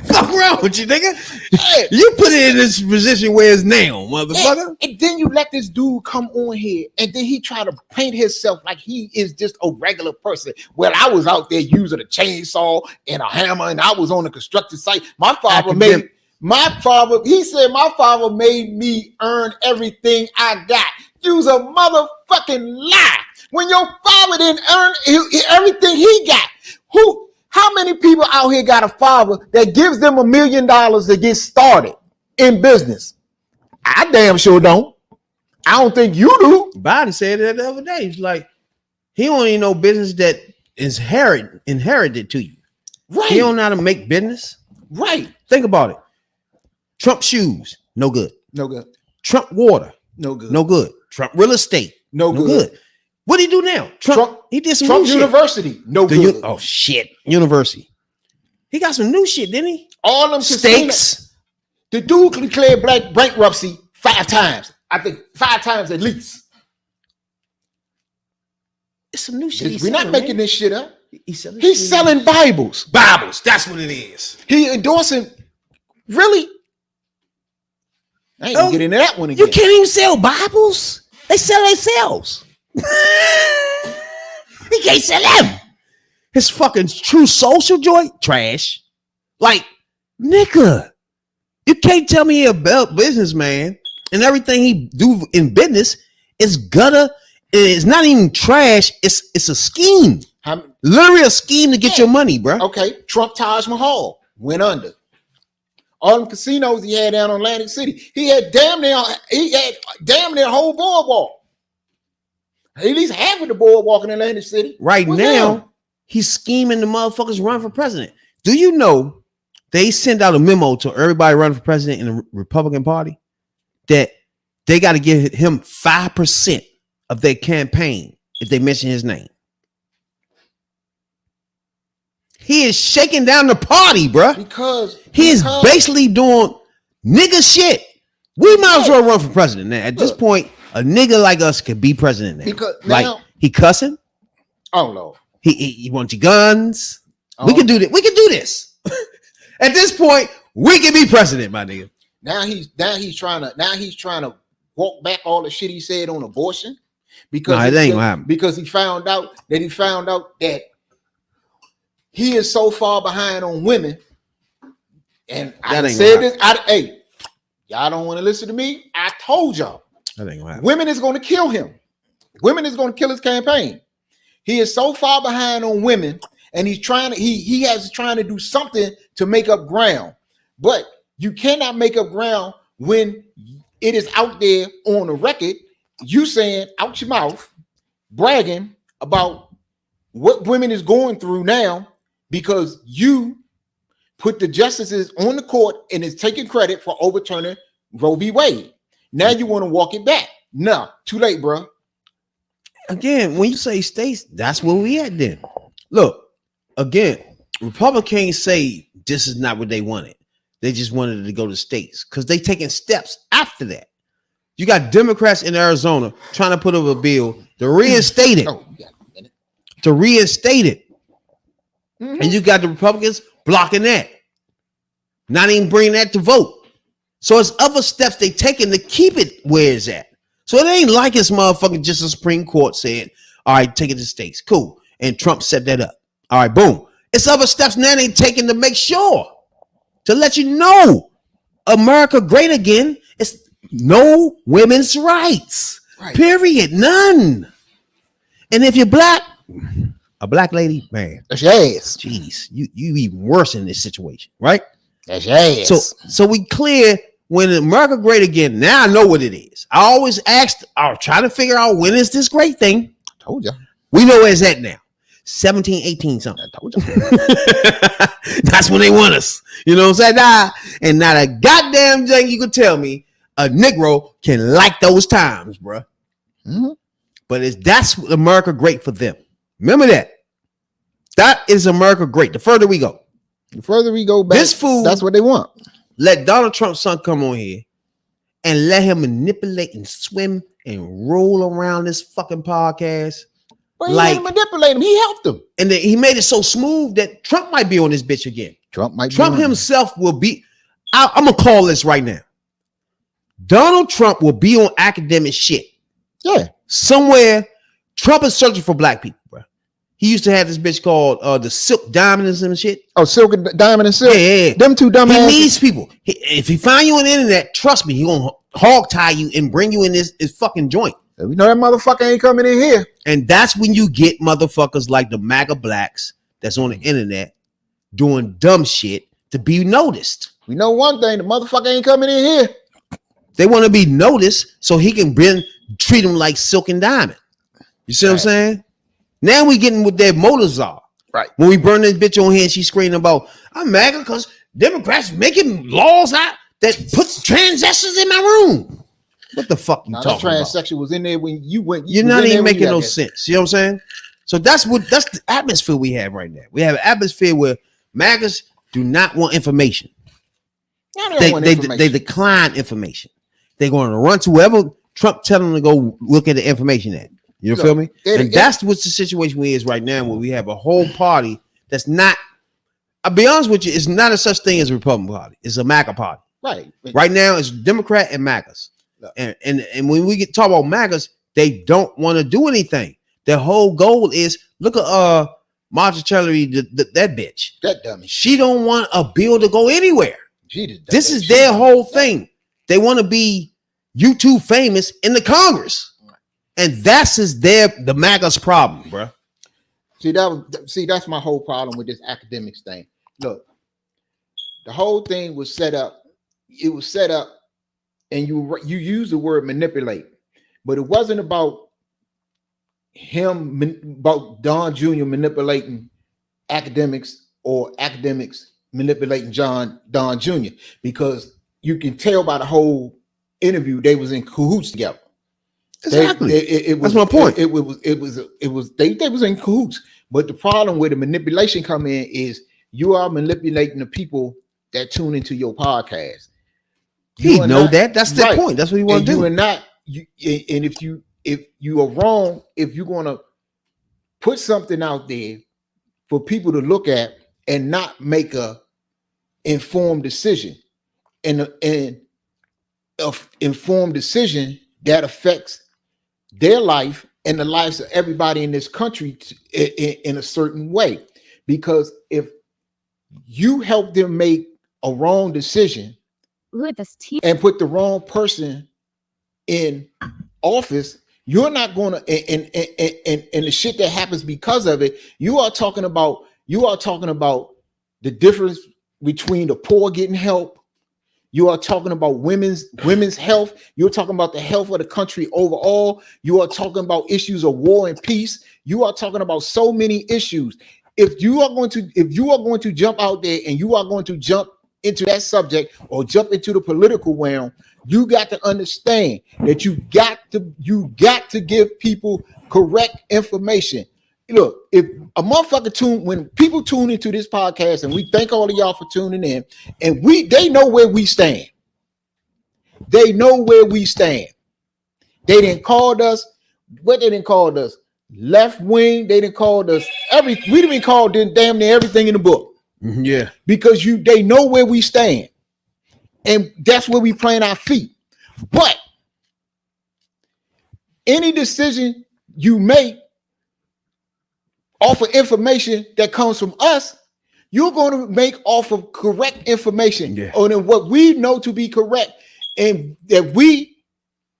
Fuck wrong with you, nigga? Hey, you put it in this position where it's now, motherfucker. And then you let this dude come on here, and then he try to paint himself like he is just a regular person. Well, I was out there using a chainsaw and a hammer, and I was on a construction site. He said my father made me earn everything I got. Use a motherfucking lie. When your father didn't earn everything he got, how many people out here got a father that gives them $1 million to get started in business? I damn sure don't. I don't think you do. Biden said that the other day. He's like, he don't even know business that is inherited to you. Right. He don't know how to make business. Right. Think about it. Trump shoes, no good. No good. Trump water, no good. No good. Trump real estate, no good. What did he do now? Trump he did some Trump new University, shit. No good. Oh shit, University. He got some new shit, didn't he? All them steaks. The dude declared bankruptcy 5 times. I think 5 times at least. It's some new shit. We're not making this shit up. He's selling Bibles. Bibles. That's what it is. He endorsing. Really? I ain't gonna get into that one again. You can't even sell Bibles. They sell themselves. He can't sell them. His fucking True Social joy trash. Like, nigga, you can't tell me he a businessman and everything he do in business is gutter. It's not even trash. It's a scheme. Literally a scheme to get your money, bro. Okay, Trump Taj Mahal went under. All them casinos he had down on Atlantic City, he had damn near a whole boardwalk. At least half of the boardwalk in Atlantic City. Right now, he's scheming the motherfuckers run for president. Do you know they send out a memo to everybody running for president in the Republican Party that they got to give him 5% of their campaign if they mention his name? He is shaking down the party, bro. Because he is basically doing nigga shit. We might as well run for president now. At this point, a nigga like us could be president now. Because like he cussing. Oh Lord. He wants your guns. We can do this. We can do this. At this point, we can be president, my nigga. Now he's trying to walk back all the shit he said on abortion because it ain't gonna happen. Because he found out that he is so far behind on women. And I said this. Hey, y'all don't want to listen to me. I told y'all. That ain't gonna happen. Women is going to kill him. Women is going to kill his campaign. He is so far behind on women, and he's trying to do something to make up ground. But you cannot make up ground when it is out there on the record, you saying out your mouth, bragging about what women is going through now because you put the justices on the court and is taking credit for overturning Roe v. Wade. Now you want to walk it back. No, too late, bro. Again, when you say states, that's where we at then. Look, again, Republicans say this is not what they wanted. They just wanted it to go to states because they taking steps after that. You got Democrats in Arizona trying to put up a bill to reinstate it. To reinstate it. Mm-hmm. And you got the Republicans blocking that. Not even bringing that to vote. So it's other steps they taking to keep it where it's at. So it ain't like it's motherfucking just the Supreme Court said, all right, take it to states. Cool. And Trump set that up. All right, boom. It's other steps now they taking to make sure, to let you know America great again. It's no women's rights. Right. Period. None. And if you're black, a black lady, man, that's your ass. Jeez, you even worse in this situation, right? That's your ass. So we clear when America great again. Now I know what it is. I always asked, I was trying to figure out when is this great thing. I told you. We know where it's at now. 17, 18 something. I told you. That's when they want us. You know what I'm saying? And not a goddamn thing you could tell me a Negro can like those times, bro. Mm-hmm. But that's America great for them. Remember that. That is America great. The further we go. The further we go back, this fool, that's what they want. Let Donald Trump's son come on here and let him manipulate and swim and roll around this fucking podcast. But he didn't manipulate him. He helped him. And then he made it so smooth that Trump might be on this bitch again. Trump himself will be. I'm going to call this right now. Donald Trump will be on academic shit. Yeah. Somewhere, Trump is searching for black people, bro. He used to have this bitch called the Silk Diamonds and shit. Oh, Silk and Diamond and Silk? Yeah. Them two dumb asses. He needs people. If he find you on the internet, trust me, he gonna hog tie you and bring you in this fucking joint. We know that motherfucker ain't coming in here. And that's when you get motherfuckers like the MAGA blacks that's on the internet doing dumb shit to be noticed. We know one thing, the motherfucker ain't coming in here. They want to be noticed so he can treat them like Silk and Diamond. You see what I'm saying? Now we getting what their motives are. Right. When we burn this bitch on here and she's screaming about, I'm MAGA because Democrats making laws out that puts transvestites in my room. What the fuck you talking about? Transsexual was in there when you went. You're not even making no sense. You know what I'm saying? So that's the atmosphere we have right now. We have an atmosphere where MAGAs do not want information. They decline information. They're going to run to whoever Trump tell them to go look at the information at. You feel me? And that's what the situation we is right now, where we have a whole party that's not. I'll be honest with you, it's not a such thing as a Republican Party. It's a MAGA party. Right. Right now, it's Democrat and MAGAs. And when we get talk about MAGAs, they don't want to do anything. Their whole goal is look at Marjorie that bitch. That dummy. She don't want a bill to go anywhere. This is their whole thing. They want to be YouTube famous in the Congress. And that's the MAGA's problem, bro. See, that's my whole problem with this academics thing. Look, the whole thing was set up. It was set up, and you use the word manipulate, but it wasn't about about Don Jr. manipulating academics or academics manipulating Don Jr. because you can tell by the whole interview they was in cahoots together. Exactly. That's my point. They was in cahoots. But the problem with the manipulation come in is you are manipulating the people that tune into your podcast. He know that. That's the point. That's what you want to do. You are not. And if you are wrong, if you're gonna put something out there for people to look at and not make a informed decision, and informed decision that affects their life and the lives of everybody in this country in a certain way. Because if you help them make a wrong decision and put the wrong person in office, you're not going to, and the shit that happens because of it, you are talking about the difference between the poor getting help. You are talking about women's health. You're talking about the health of the country overall. You are talking about issues of war and peace. You are talking about so many issues. If you are going to jump out there and you are going to jump into that subject or jump into the political realm, you got to understand that you got to give people correct information. Look, if a motherfucker when people tune into this podcast, and we thank all of y'all for tuning in, and they know where we stand. They know where we stand. They didn't call us what they didn't call us left wing. They didn't call us we didn't call damn near everything in the book. Yeah, because they know where we stand, and that's where we plant our feet. But any decision you make off of information that comes from us, you're going to make off of correct information on what we know to be correct and that we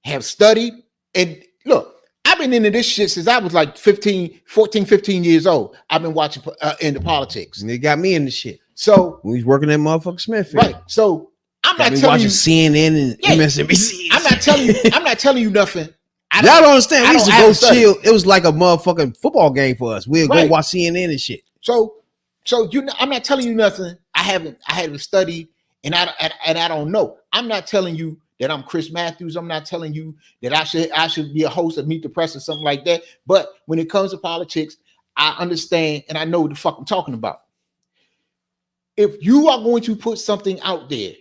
have studied. And look, I've been into this shit since I was like 15 years old. I've been watching into politics. And they got me in the shit. So when he's working at motherfucker Smith. Right. So I'm not telling you CNN and MSNBC. I'm not telling you nothing. Y'all don't understand. We used to go chill. It was like a motherfucking football game for us. We'd go watch CNN and shit. So I'm not telling you nothing. I haven't studied, and I don't know. I'm not telling you that I'm Chris Matthews. I'm not telling you that I should be a host of Meet the Press or something like that. But when it comes to politics, I understand and I know what the fuck I'm talking about. If you are going to put something out there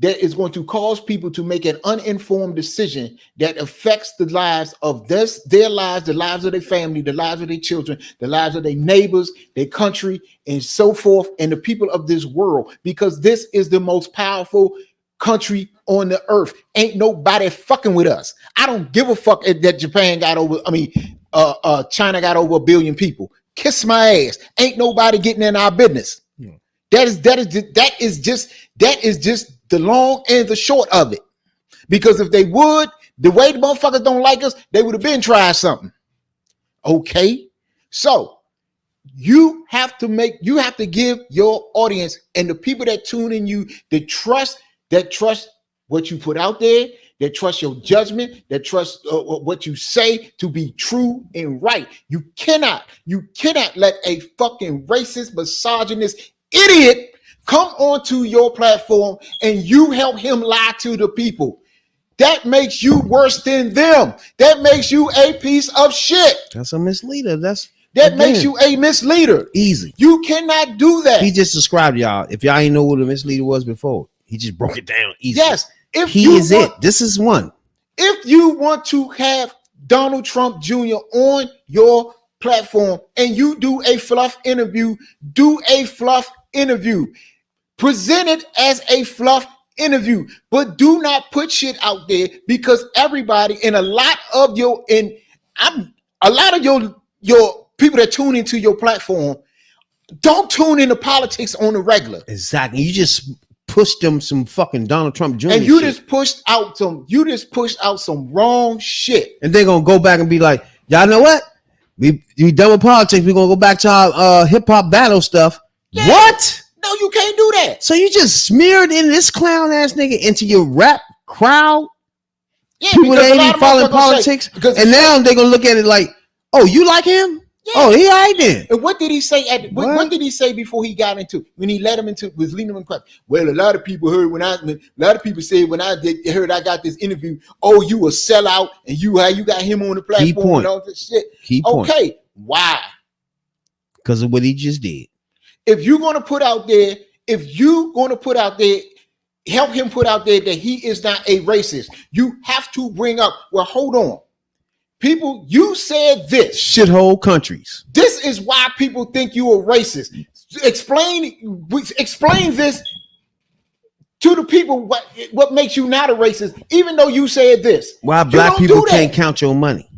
that is going to cause people to make an uninformed decision that affects the lives of their lives, the lives of their family, the lives of their children, the lives of their neighbors, their country, and so forth, and the people of this world, because this is the most powerful country on the earth. Ain't nobody fucking with us. I don't give a fuck that China got over 1 billion people. Kiss my ass. Ain't nobody getting in our business. Yeah. That is just the long and the short of it. Because if they would, the way the motherfuckers don't like us, they would have been trying something. Okay. So you have to give your audience and the people that tune in you that trust what you put out there, that trust your judgment, that trust what you say to be true and right. You cannot let a fucking racist, misogynist idiot come onto your platform and you help him lie to the people. That makes you worse than them. That makes you a piece of shit. That's a misleader. That makes you a misleader. Easy. You cannot do that. He just described y'all. If y'all ain't know what a misleader was before, he just broke it down easy. Yes. This is one. If you want to have Donald Trump Jr. on your platform and you do a fluff interview, do a fluff interview. Present it as a fluff interview, but do not put shit out there because everybody and a lot of your people that tune into your platform don't tune into politics on the regular. Exactly. You just pushed them some fucking Donald Trump Jr. And you shit. just pushed out some wrong shit. And they're gonna go back and be like, y'all know what? We done with politics. We're gonna go back to our hip hop battle stuff. Yeah. What? No, you can't do that. So you just smeared in this clown ass nigga into your rap crowd? Yeah, people that ain't even following politics. And now they're gonna look at it like, oh, you like him? Yeah. Oh, he ain't then. And what did he say? What did he say before he got into when he led him into was leading him in question? Well, a lot of people heard when I heard I got this interview. Oh, you a sellout, and you got him on the platform and all this shit. Okay, why? Because of what he just did. If you're gonna put out there, help him put out there that he is not a racist. You have to bring up. Well, hold on. People, you said this. Shithole countries. This is why people think you are racist. Explain this to the people what makes you not a racist, even though you said this. Why black people can't count your money?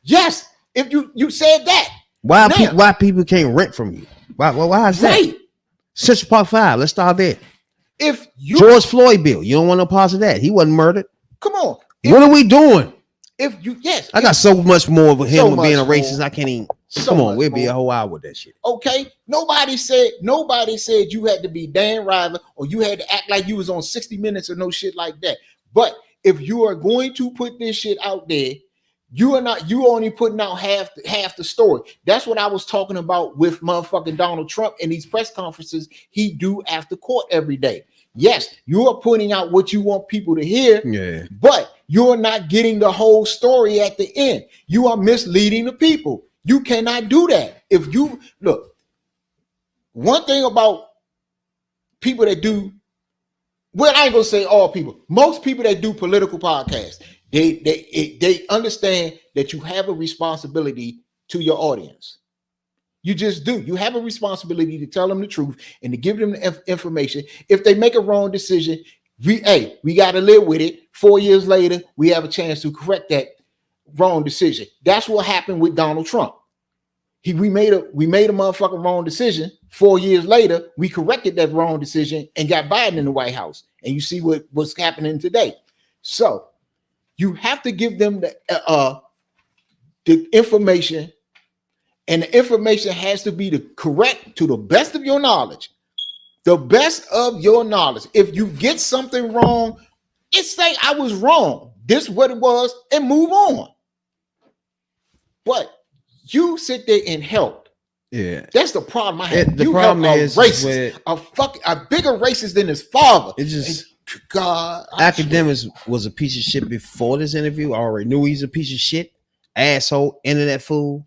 Yes, if you said that. Why people can't rent from you? Why is that? Right. Central Park 5. Let's start there. If you George Floyd bill, you don't want no parts of that. He wasn't murdered. Come on. What are we doing? I got so much more of him being a racist. I can't even. Come on, we'll be a whole hour with that shit. Okay, nobody said you had to be Dan River or you had to act like you was on 60 Minutes or no shit like that. But if you are going to put this shit out there, you only putting out half the story. That's what I was talking about with motherfucking Donald Trump in these press conferences he do after court every day. Yes, you are putting out what you want people to hear, but you're not getting the whole story at the end. You are misleading the people. You cannot do that. If you look, one thing about people that do, well, I ain't gonna say all people. Most people that do political podcasts, they understand that you have a responsibility to your audience. You just do. You have a responsibility to tell them the truth and to give them the information. If they make a wrong decision, we got to live with it. 4 years later, we have a chance to correct that wrong decision. That's what happened with Donald Trump. We made a motherfucking wrong decision. 4 years later, we corrected that wrong decision and got Biden in the White House. And you see what's happening today. So you have to give them the information. And the information has to be correct to the best of your knowledge. The best of your knowledge. If you get something wrong, it's say I was wrong. This is what it was, and move on. But you sit there and help. Yeah, that's the problem I have. The problem is racist, a bigger racist than his father. It's just God. Academics was a piece of shit before this interview. I already knew he's a piece of shit, asshole, internet fool.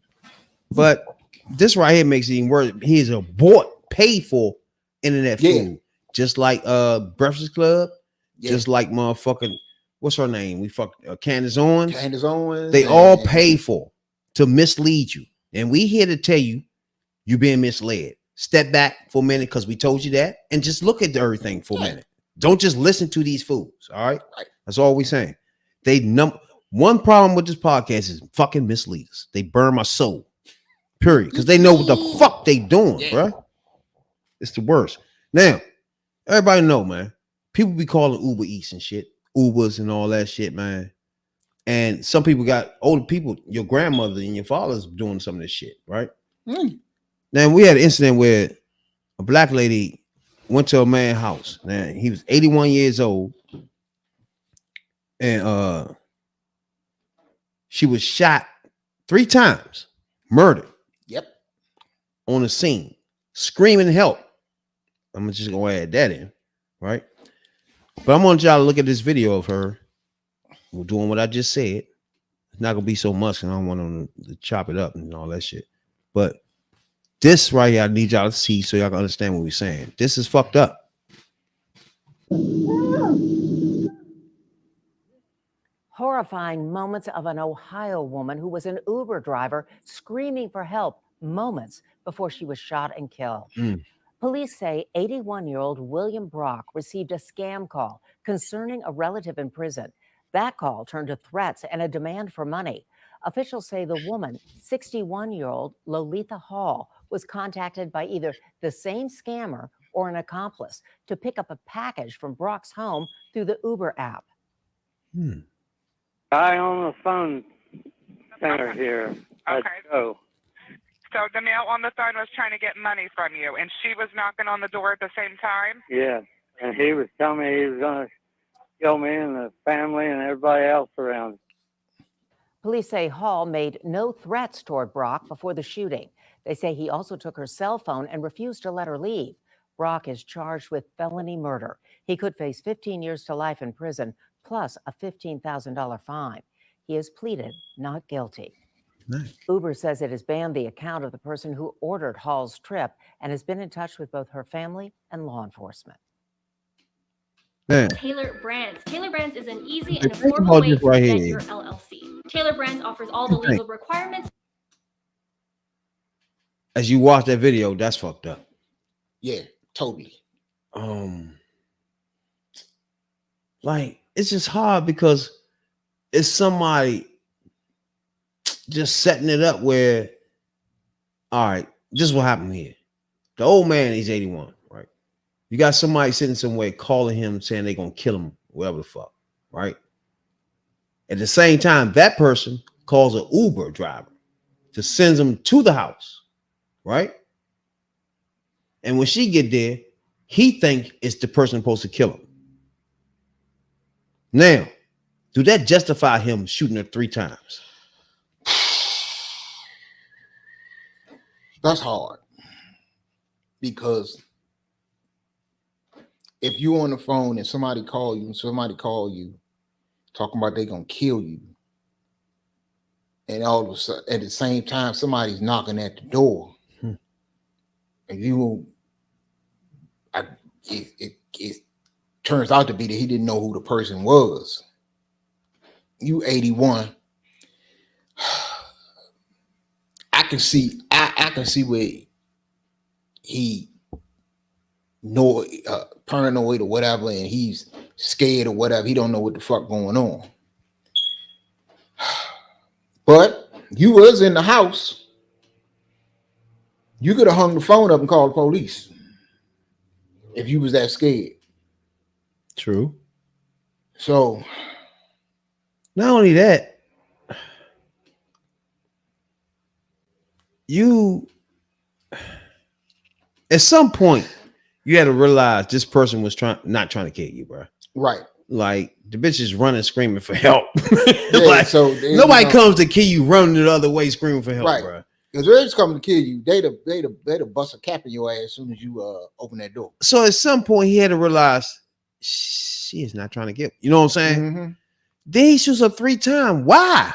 But this right here makes it even worse. He is a paid for internet fool, just like Breakfast Club, just like motherfucking what's her name? We Candace Owens. They all pay for to mislead you, and we here to tell you you're being misled. Step back for a minute because we told you that, and just look at everything for a minute. Don't just listen to these fools. All right, that's all we saying. One problem with this podcast is fucking misleaders. They burn my soul. Period. Because they know what the fuck they doing, bro. It's the worst. Now, everybody know, man. People be calling Uber Eats and shit, Ubers and all that shit, man. And some people got older people, your grandmother and your father's doing some of this shit, right? Now, we had an incident where a black lady went to a man's house. Now, he was 81 years old. And she was shot 3 times, murdered. On the scene, screaming help. I'm just gonna add that in, right? But I want y'all to look at this video of her doing what I just said. It's not gonna be so much, and I don't want them to chop it up and all that shit. But this right here, I need y'all to see so y'all can understand what we're saying. This is fucked up. Horrifying moments of an Ohio woman who was an Uber driver screaming for help moments before she was shot and killed. Police say 81-year-old William Brock received a scam call concerning a relative in prison. That call turned to threats and a demand for money. Officials say the woman, 61-year-old Lolitha Hall, was contacted by either the same scammer or an accomplice to pick up a package from Brock's home through the Uber app. Guy on the phone center here. Let's go. So the male on the phone was trying to get money from you, and she was knocking on the door at the same time? Yeah, and he was telling me he was going to kill me and the family and everybody else around. Police say Hall made no threats toward Brock before the shooting. They say he also took her cell phone and refused to let her leave. Brock is charged with felony murder. He could face 15 years to life in prison, plus a $15,000 fine. He has pleaded not guilty. Nice. Uber says it has banned the account of the person who ordered Hall's trip and has been in touch with both her family and law enforcement. Taylor Brands. Taylor Brands is an easy and Think affordable about way this to right get here. your LLC. Taylor Brands offers all the legal requirements. As you watch that video, that's fucked up. Yeah, totally. Like, it's just hard because it's somebody just setting it up where, all right, this is what happened here. The old man, he's 81, right? You got somebody sitting somewhere calling him saying they're gonna kill him, whatever the fuck, right? At the same time, that person calls an Uber driver to send him to the house, right? And when she get there, he think it's the person supposed to kill him. Now, do that justify him shooting her 3 times? That's hard. Because if you on the phone and somebody call you talking about they gonna kill you, and all of a sudden at the same time somebody's knocking at the door, and it turns out to be that he didn't know who the person was. You 81. I can see where he paranoid or whatever, and he's scared or whatever. He don't know what the fuck going on. But you was in the house. You could have hung the phone up and called the police if you was that scared. True. So not only that, you at some point you had to realize this person was not trying to kill you, bro. Right. Like the bitch is running screaming for help. Yeah, like, so nobody comes to kill you running the other way screaming for help, right, bro. Because they're just coming to kill you. They'd bust a cap in your ass as soon as you open that door. So at some point he had to realize she is not trying to get, you know what I'm saying? Mm-hmm. Then he shoots her 3 times. Why?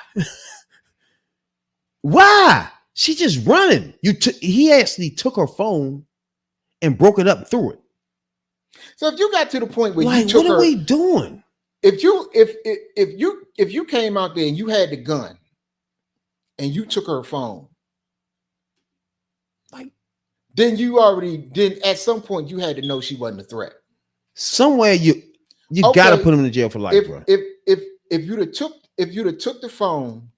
Why? She just running. He actually took her phone and broke it up and threw it. So if you got to the point where like, you took what are her, we doing? If you came out there and you had the gun and you took her phone, like, then at some point you had to know she wasn't a threat. Somewhere you gotta put him in jail for life, bro. If you'd have took the phone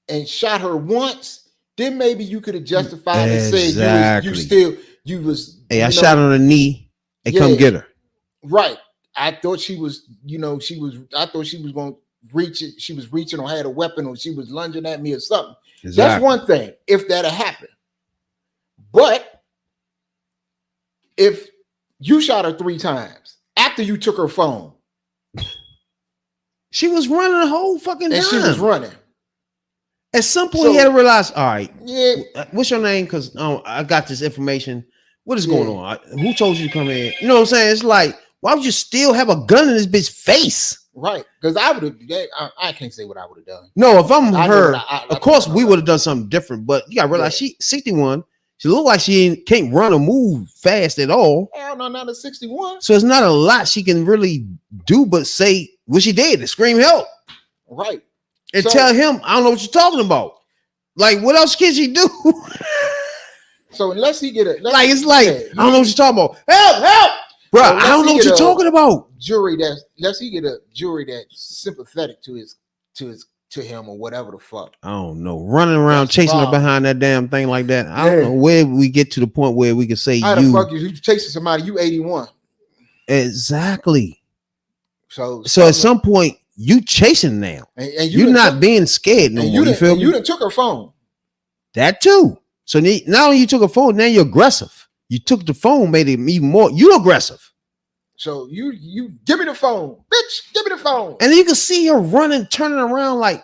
and shot her once, then maybe you could have justified and said you was. Hey, I shot her on the knee and come get her. Right. I thought she was going to reach it. She was reaching or had a weapon or she was lunging at me or something. Exactly. That's one thing if that had happened. But if you shot her 3 times after you took her phone, she was running the whole fucking time. And she was running. At some point, he had to realize, all right, yeah, what's your name? Because I got this information. What is going on? Who told you to come in? You know what I'm saying? It's like, why would you still have a gun in this bitch's face? Right. Because I would have, I can't say what I would have done. No, if I'm her, of course we would have done something different. But you got to realize she's 61. She look like she can't run or move fast at all. Hell no, not a 61. So it's not a lot she can really do but say, what she did to scream help. Right. And So- tell him, I don't know what you're talking about. Like, what else can she do? So unless he get a like, it's like, I don't know what you're talking about. Help! Bro, So I don't know what you're talking about. Jury that's unless he get a jury that's sympathetic to him or whatever the fuck. I don't know. Running around That's the chasing her problem. behind that damn thing like that. I Yeah. don't know where we get to the point where we can say How the you. fuck you chasing somebody? You 81. Exactly. So at some point, you chasing now. and You're done not took- being scared no and more. You feel me? you done took her phone. That too. So now you took a phone, now you're aggressive. You took the phone, made it even more. You aggressive. So you give me the phone, bitch. Give me the phone. And then you can see her running, turning around like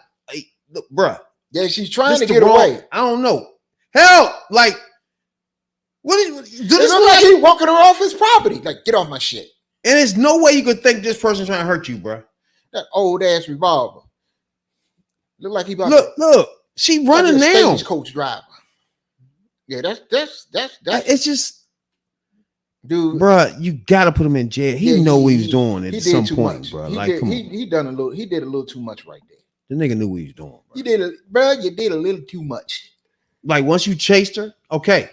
look, bruh. Yeah, she's trying this to the get wrong- away. I don't know. Help! Like, what is do It this look look like he walking her off his property. Like, get off my shit. And there's no way you could think this person's trying to hurt you, bruh. That old ass revolver. Look like he about Look, she running like a now. stagecoach driver. Yeah, that's It's just, dude, bruh, you gotta put him in jail. He Yeah, know what he was doing at he some did too point, much. bruh. He Like, did, come on. he did a little too much right there. The nigga knew what he was doing. You did a little too much. Like, once you chased her, okay.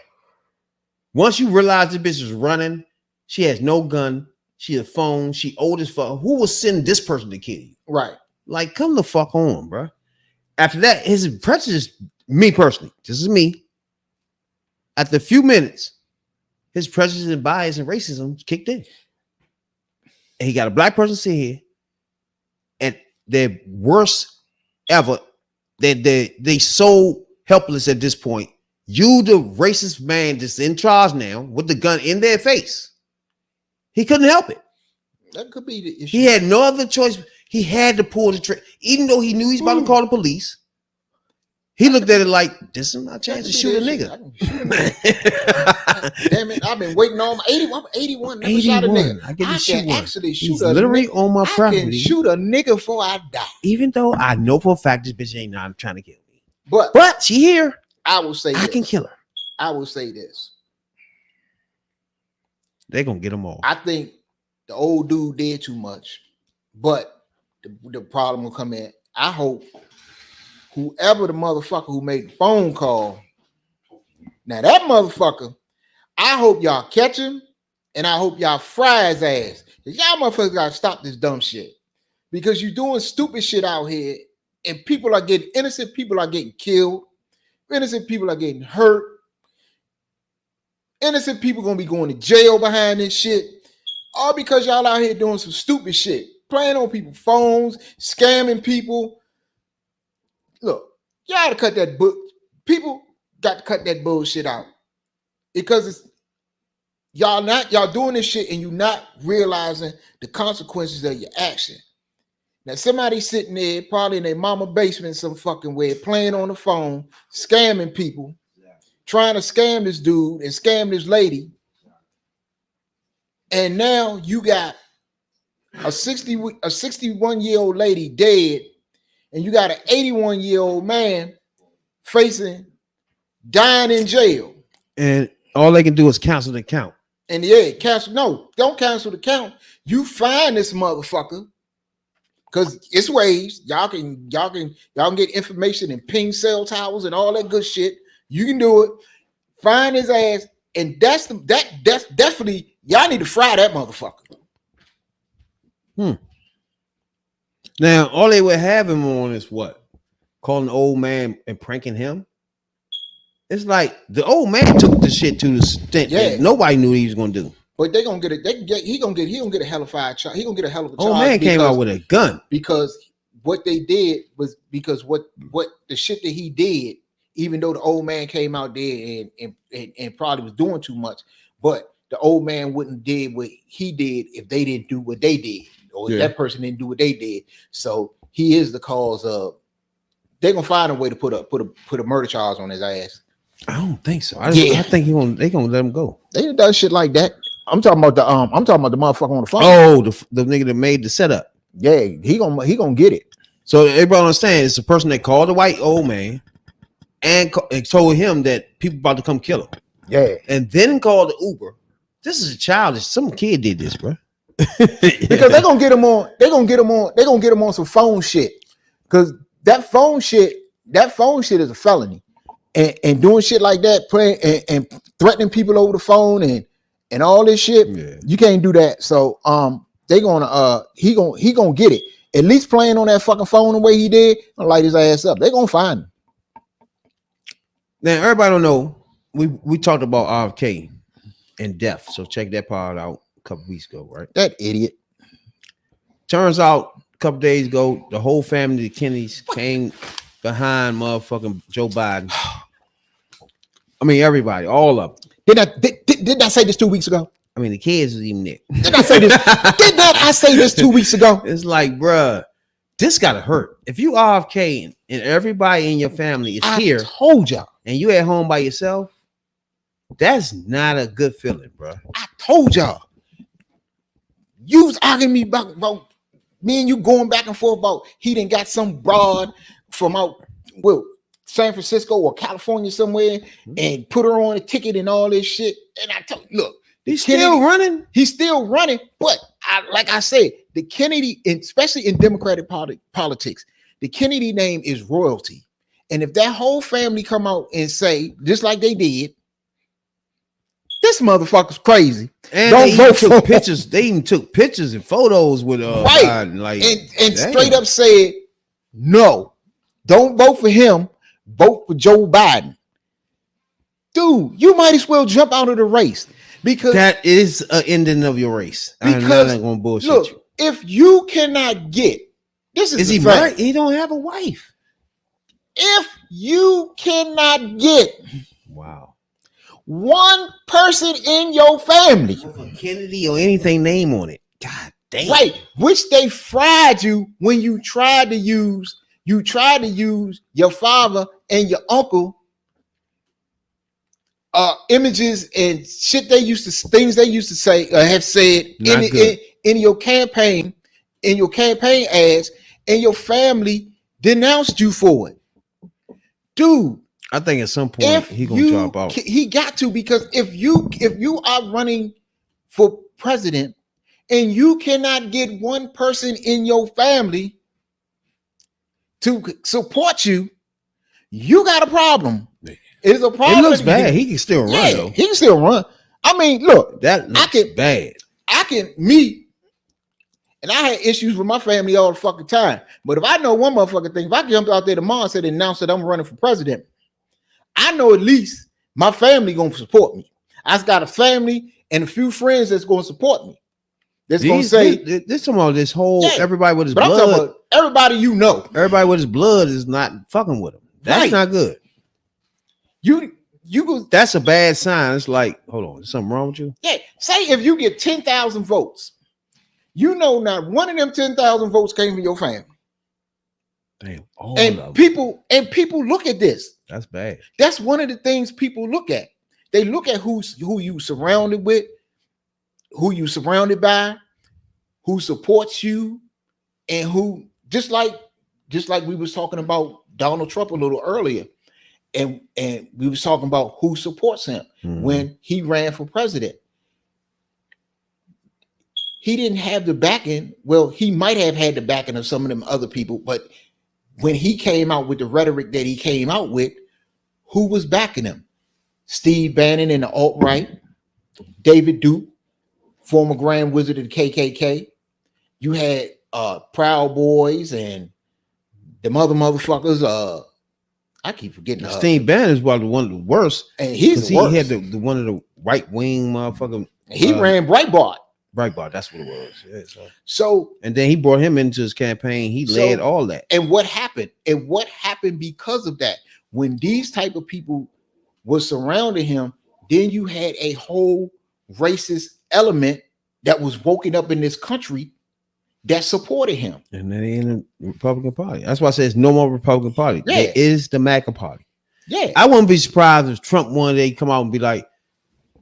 Once you realize this bitch is running, she has no gun, she has a phone, she old as fuck. Who will send this person to kill you? Right. Like, come the fuck on, bruh. After that, his prejudice, me personally, this is me. After a few minutes, his prejudice and bias and racism kicked in. And he got a black person sit here, and they're worst ever. They so helpless at this point. You, the racist man that's in charge now, with the gun in their face. He couldn't help it. That could be the issue. He had no other choice. He had to pull the trigger, even though he knew he's about to call the police. He looked at it like, this is my chance to shoot a nigga. Damn it, I've been waiting on my 81. I'm 81, never shot a 81. nigga. I get to shoot can one. actually shoot He's a literally nigga. on my I can property. shoot a nigga before I die. Even though I know for a fact this bitch ain't not trying to kill me. But she here. I will say I can kill her. I will say this. They're gonna get them all. I think the old dude did too much, but the problem will come in. I hope whoever the motherfucker who made the phone call, now that motherfucker, I hope y'all catch him and I hope y'all fry his ass. Y'all motherfuckers gotta stop this dumb shit because you're doing stupid shit out here and people are getting innocent people are getting killed, innocent people are getting hurt. Innocent people gonna be going to jail behind this shit, all because y'all out here doing some stupid shit, playing on people's phones, scamming people. Look, y'all gotta cut that book. People got to cut that bullshit out because it's y'all doing this shit and you're not realizing the consequences of your action. Now somebody sitting there, probably in their mama basement, some fucking way, playing on the phone, scamming people. Trying to scam this dude and scam this lady. And now you got a 61-year-old lady dead, and you got an 81-year-old man dying in jail. And all they can do is cancel the count. And yeah, don't cancel the count. You find this motherfucker. Because it's ways y'all can get information and ping cell towers and all that good shit. You can do it. Find his ass, and that's definitely y'all need to fry that motherfucker. Now, all they would have him on is what? Calling the old man and pranking him. It's like the old man took the shit to the extent that nobody knew he was gonna do. But they gonna get it. He gonna get a hell of a charge. He gonna get a hell of a charge. Old man came out with a gun because what they did was because what the shit that he did. Even though the old man came out there and probably was doing too much, but the old man wouldn't did what he did if they didn't do what they did, or if that person didn't do what they did. So he is the cause of. They're gonna find a way to put a murder charge on his ass. I don't think so. I think they gonna let him go. They done done shit like that. I'm talking about the motherfucker on the phone. Oh, the nigga that made the setup. Yeah, he gonna get it. So everybody understand it's the person that called the white old man and told him that people about to come kill him. Yeah, and then called the Uber. This is childish. Some kid did this, bro. because they're gonna get him on. They're gonna get him on some phone shit. Because that phone shit is a felony, and doing shit like that, playing and threatening people over the phone and all this shit. Yeah. You can't do that. So they gonna he gonna get it. At least playing on that fucking phone the way he did, light his ass up. They're gonna find him. Now everybody don't know. We talked about RFK and death. So check that part out a couple weeks ago, right? That idiot. Turns out a couple days ago, the whole family, the Kennedys, came behind motherfucking Joe Biden. I mean, everybody, all of them. Did I say this 2 weeks ago? I mean, the kids was even there. Did I say this? Did not I say this 2 weeks ago? It's like, bruh, this gotta hurt. If you RFK and everybody in your family is here, told y'all, and you at home by yourself, that's not a good feeling, bro. I told y'all. You was arguing me about me and you going back and forth about he didn't got some broad from out San Francisco or California somewhere and put her on a ticket and all this shit. And I told you, look, he's still running. He's still running, but like I said, the Kennedy, especially in Democratic politics, the Kennedy name is royalty. And if that whole family come out and say, just like they did, this motherfucker's crazy. And don't vote for pictures. They even took pictures and photos with right. Biden, like, and straight up said, no, don't vote for him. Vote for Joe Biden. Dude, you might as well jump out of the race because that is an ending of your race. Because I'm not gonna bullshit look, you. If you cannot get this is he married? He don't have a wife. If you cannot get one person in your family, Kennedy or anything name on it, god damn, right? Which they fried you when you tried to use your father and your uncle images and shit things they used to say have said in your campaign ads, and your family denounced you for it. Dude, I think at some point he gonna drop out. He got to, because if you are running for president and you cannot get one person in your family to support you, you got a problem. It's a problem. It looks bad. He can still run though. He can still run. I mean, look, that looks bad. And I had issues with my family all the fucking time. But if I know one motherfucking thing, if I jumped out there tomorrow and said announced that I'm running for president, I know at least my family gonna support me. I've got a family and a few friends that's gonna support me. That's gonna say this about this whole everybody with his but blood. I'm talking about everybody you know. Everybody with his blood is not fucking with him. That's not good. You go. That's a bad sign. It's like, hold on, is something wrong with you? Yeah. Say if you get 10,000 votes, you know not one of them 10,000 votes came from your family. Damn. And people look at this. That's bad. That's one of the things people look at. They look at who you surrounded with, who you surrounded by, who supports you, and who just like we was talking about Donald Trump a little earlier. And we was talking about who supports him when he ran for president. He didn't have the backing. Well, he might have had the backing of some of them other people, but when he came out with the rhetoric that he came out with, who was backing him? Steve Bannon and the alt-right, David Duke, former Grand Wizard of the KKK. You had Proud Boys and the motherfuckers. I keep forgetting. Steve Bannon is probably one of the worst, and he had the one of the right wing motherfucker. He ran Breitbart. Breitbart, that's what it was. Yeah, so and then he brought him into his campaign. He led all that. And what happened? And what happened because of that? When these type of people were surrounding him, then you had a whole racist element that was woken up in this country that supported him. And then he in the Republican Party. That's why I say it's no more Republican Party. Yeah. There is the MAGA Party. Yeah. I wouldn't be surprised if Trump one day come out and be like,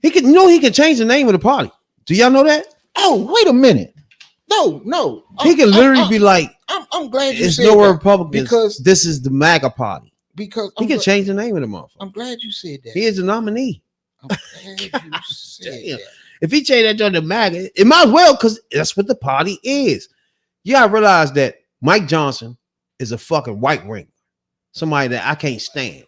he can change the name of the party. Do y'all know that? Oh, wait a minute. No. He can literally be like, I'm glad you it's said no that, Republicans because this is the MAGA Party. Because he can change the name of the motherfucker. I'm glad you said that. He is the nominee. I'm glad you said that. If he changed that joint to MAGA, it might as well, because that's what the party is. You gotta realize that Mike Johnson is a fucking white ring, somebody that I can't stand.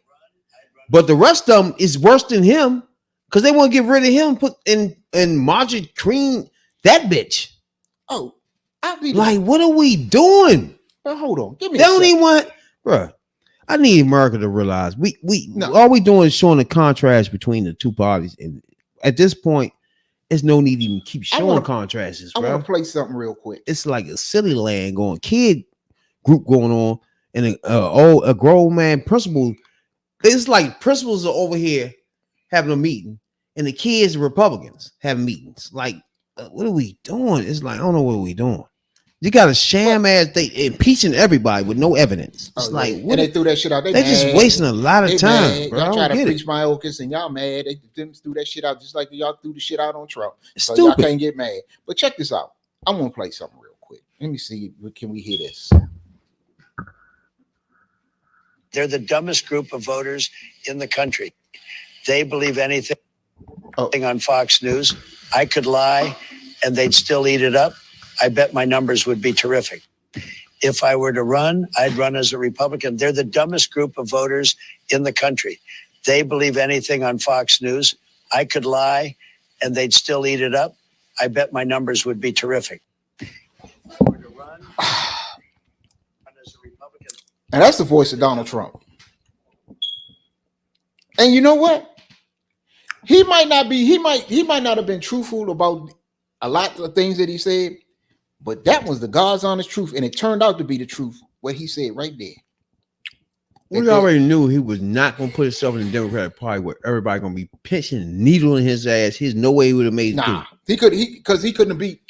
But the rest of them is worse than him because they want to get rid of him, put in Marjorie Cream, that bitch. Oh, what are we doing? But hold on, give me. They don't even want, bro. I need America to realize all we doing is showing the contrast between the two parties, and at this point, there's no need to even keep showing contrasts. I bro. want to play something real quick. It's like a silly land kid group going on, and a grown man principal. It's like principals are over here having a meeting, and the kids, Republicans, having meetings. Like, what are we doing? It's like, I don't know what we're doing. You got a sham ass thing impeaching everybody with no evidence. It's like, and they threw that shit out. They're just wasting a lot of time, bro. Y'all try to preach it. my Oakers and y'all mad. They threw that shit out just like y'all threw the shit out on Trump. So Stupid. y'all can't get mad. But check this out. I want to play something real quick. Let me see. Can we hear this? They're the dumbest group of voters in the country. They believe anything on Fox News. I could lie and they'd still eat it up. I bet my numbers would be terrific. If I were to run, I'd run as a Republican. They're the dumbest group of voters in the country. They believe anything on Fox News. I could lie and they'd still eat it up. I bet my numbers would be terrific. And that's the voice of Donald Trump. And you know what? He might not have been truthful about a lot of things that he said, but that was the God's honest truth, and it turned out to be the truth, what he said right there. We already knew he was not going to put himself in the Democratic Party where everybody going to be pinching a needle in his ass. There's no way he would have made it through. Because he couldn't be.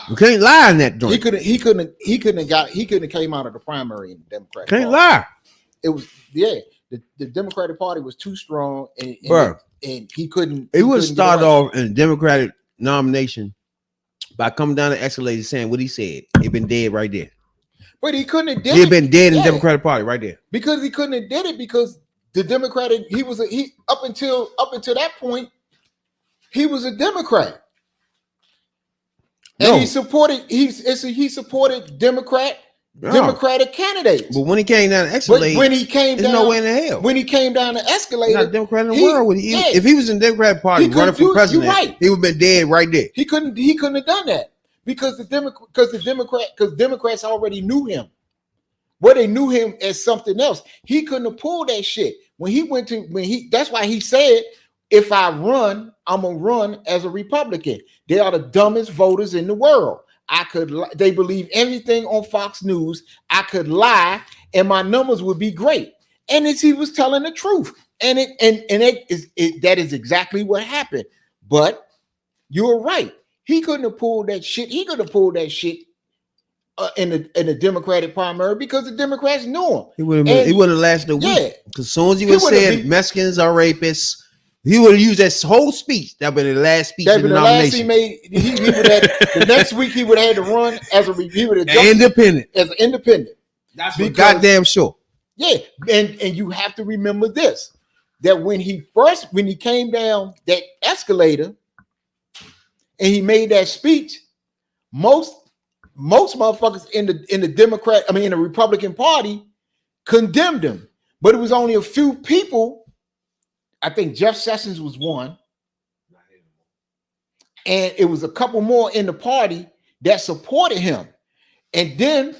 You can't lie in that joint. He couldn't have came out of the primary in the Democratic Can't Party. lie. It was the Democratic Party was too strong, and he couldn't. He would have started off in a Democratic nomination by coming down the escalator saying what he said. He'd been dead right there. But he couldn't have did He'd it. been dead in the Democratic Party right there. Because he couldn't have did it because the Democratic up until that point he was a Democrat. And he supported Democratic candidates. But when he came down the escalator, there's no way in the hell. When he came down the escalator, not a Democrat in the world. If he was in the Democratic Party running for president, he would have been dead right there. He couldn't have done that because Democrats already knew him. Well, they knew him as something else. He couldn't have pulled that shit. That's why he said, if I run, I'm gonna run as a Republican. They are the dumbest voters in the world. They believe everything on Fox News. I could lie, and my numbers would be great. And he was telling the truth, that is exactly what happened. But you're right. He couldn't have pulled that shit. He could have pulled that shit in the Democratic primary because the Democrats knew him. He wouldn't have lasted a week. Yeah, because as soon as he would have said Mexicans are rapists. He would have used that whole speech. That would be the last speech in the nomination. The next week he would have had to run as independent. As an independent. That's for goddamn sure. Yeah, and you have to remember this: that when he came down that escalator and he made that speech, most motherfuckers in the Republican Party condemned him, but it was only a few people. I think Jeff Sessions was one, and it was a couple more in the party that supported him. And then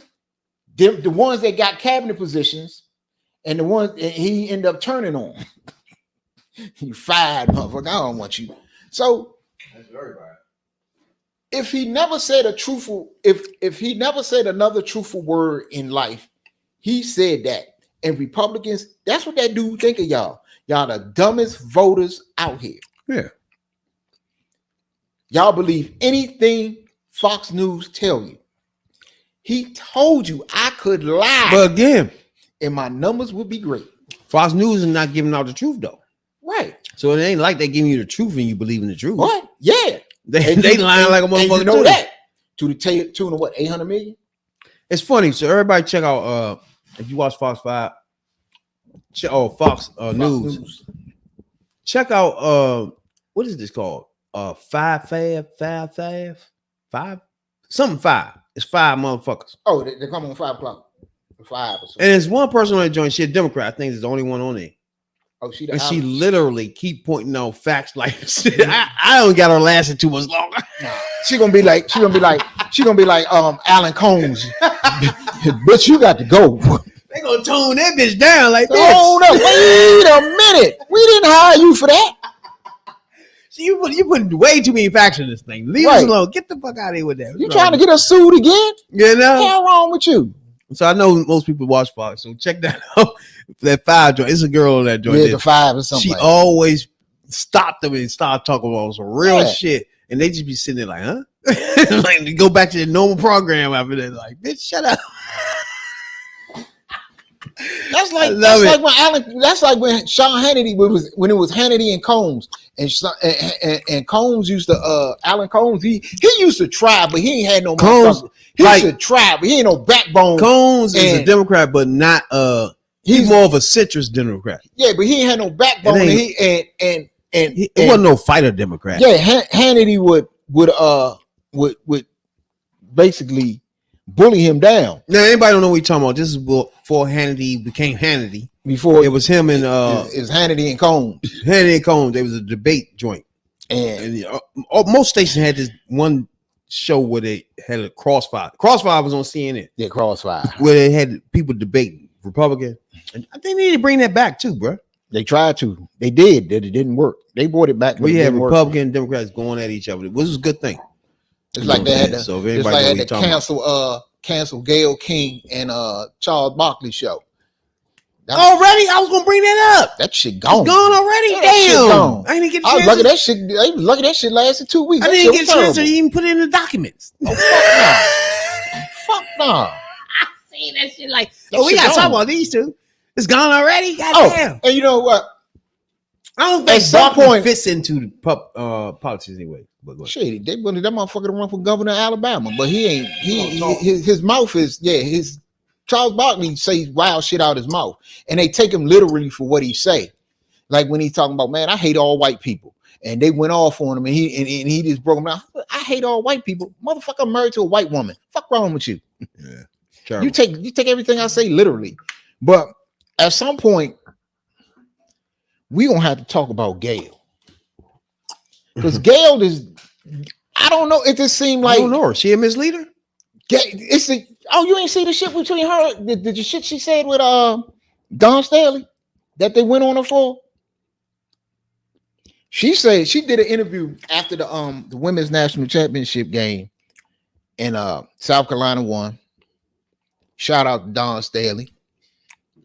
the ones that got cabinet positions and the ones he ended up turning on. You fired, motherfucker. I don't want you. So if he never said if he never said another truthful word in life, he said that. And Republicans, that's what that dude think of y'all. Y'all the dumbest voters out here. Yeah. Y'all believe anything Fox News tell you. He told you I could lie. But again, and my numbers would be great. Fox News is not giving out the truth though. Right. So it ain't like they giving you the truth and you believe in the truth. What? Yeah. They lying like a motherfucker. You know that. To the tune of what, 800 million? It's funny. So everybody check out if you watch Fox 5. Fox News. Check out what is this called? five, something five. It's five motherfuckers. Oh, they come on 5 o'clock. 5 or something. And there's one person on that joint. She a Democrat. I think it's the only one on there. Oh, she and she literally keep pointing out facts like shit. I don't got her lasting too much longer. She gonna be like Alan Combs. But you got to go. They gonna tone that bitch down like this. Hold up, wait a minute. We didn't hire you for that. See, you putting way too many facts in this thing. Leave us alone. Get the fuck out of here with that. You trying to get us sued again? You know? What's wrong with you? So I know most people watch Fox, so check that out. That 5 joint. It's a girl on that joint. Yeah, the 5 or something. She like always stopped them and started talking about some real shit. And they just be sitting there like, huh? Like to go back to the normal program after that. Like, bitch, shut up. That's like when Sean Hannity when it was Hannity and Combs and Combs used to Alan Combs he used to try, but he ain't had no Combs. He used to try, but he ain't no backbone. Combs is a Democrat, but not he's more of a citrus Democrat. Yeah, but he ain't had no backbone. And it wasn't no fighter Democrat. Yeah, Hannity would basically bully him down. Now anybody don't know what you're talking about. This is before Hannity became Hannity. Before it was him and it's Hannity and Combs. Hannity and Combs. There was a debate joint, and most stations had this one show where they had a crossfire. Crossfire was on CNN. Yeah, Crossfire, where they had people debating Republican. And I think they need to bring that back too, bro. They tried to. They did. It didn't work. They brought it back. We had Republican and Democrats going at each other. It was a good thing. It's like they had to, so it's like they had to cancel Gayle King and Charles Barkley show. Already? I was gonna bring that up. That shit gone. It's gone already? Yeah, Damn. Gone. I didn't get I was lucky that shit. They was lucky that shit lasted 2 weeks. I didn't get a chance to even put it in the documents. Oh, fuck no. I seen that shit like, we gotta talk about these two. It's gone already? Goddamn. And you know what? I don't think at some point fits into the politics anyway. But shit, they wanted that motherfucker to run for governor of Alabama, but he ain't. His mouth is his. Charles Barkley says wild shit out his mouth, and they take him literally for what he say. Like when he's talking about, man, I hate all white people, and they went off on him, and he just broke him down. I hate all white people, motherfucker. I'm married to a white woman. Fuck wrong with you? Yeah, you take everything I say literally, but at some point we gonna have to talk about Gayle, because Gayle is. I don't know. It just seemed like I don't know her. She a misleader? It's the you ain't see the shit between her the shit she said with Don Staley that they went on her for. She said she did an interview after the women's national championship game in South Carolina won. Shout out to Don Staley.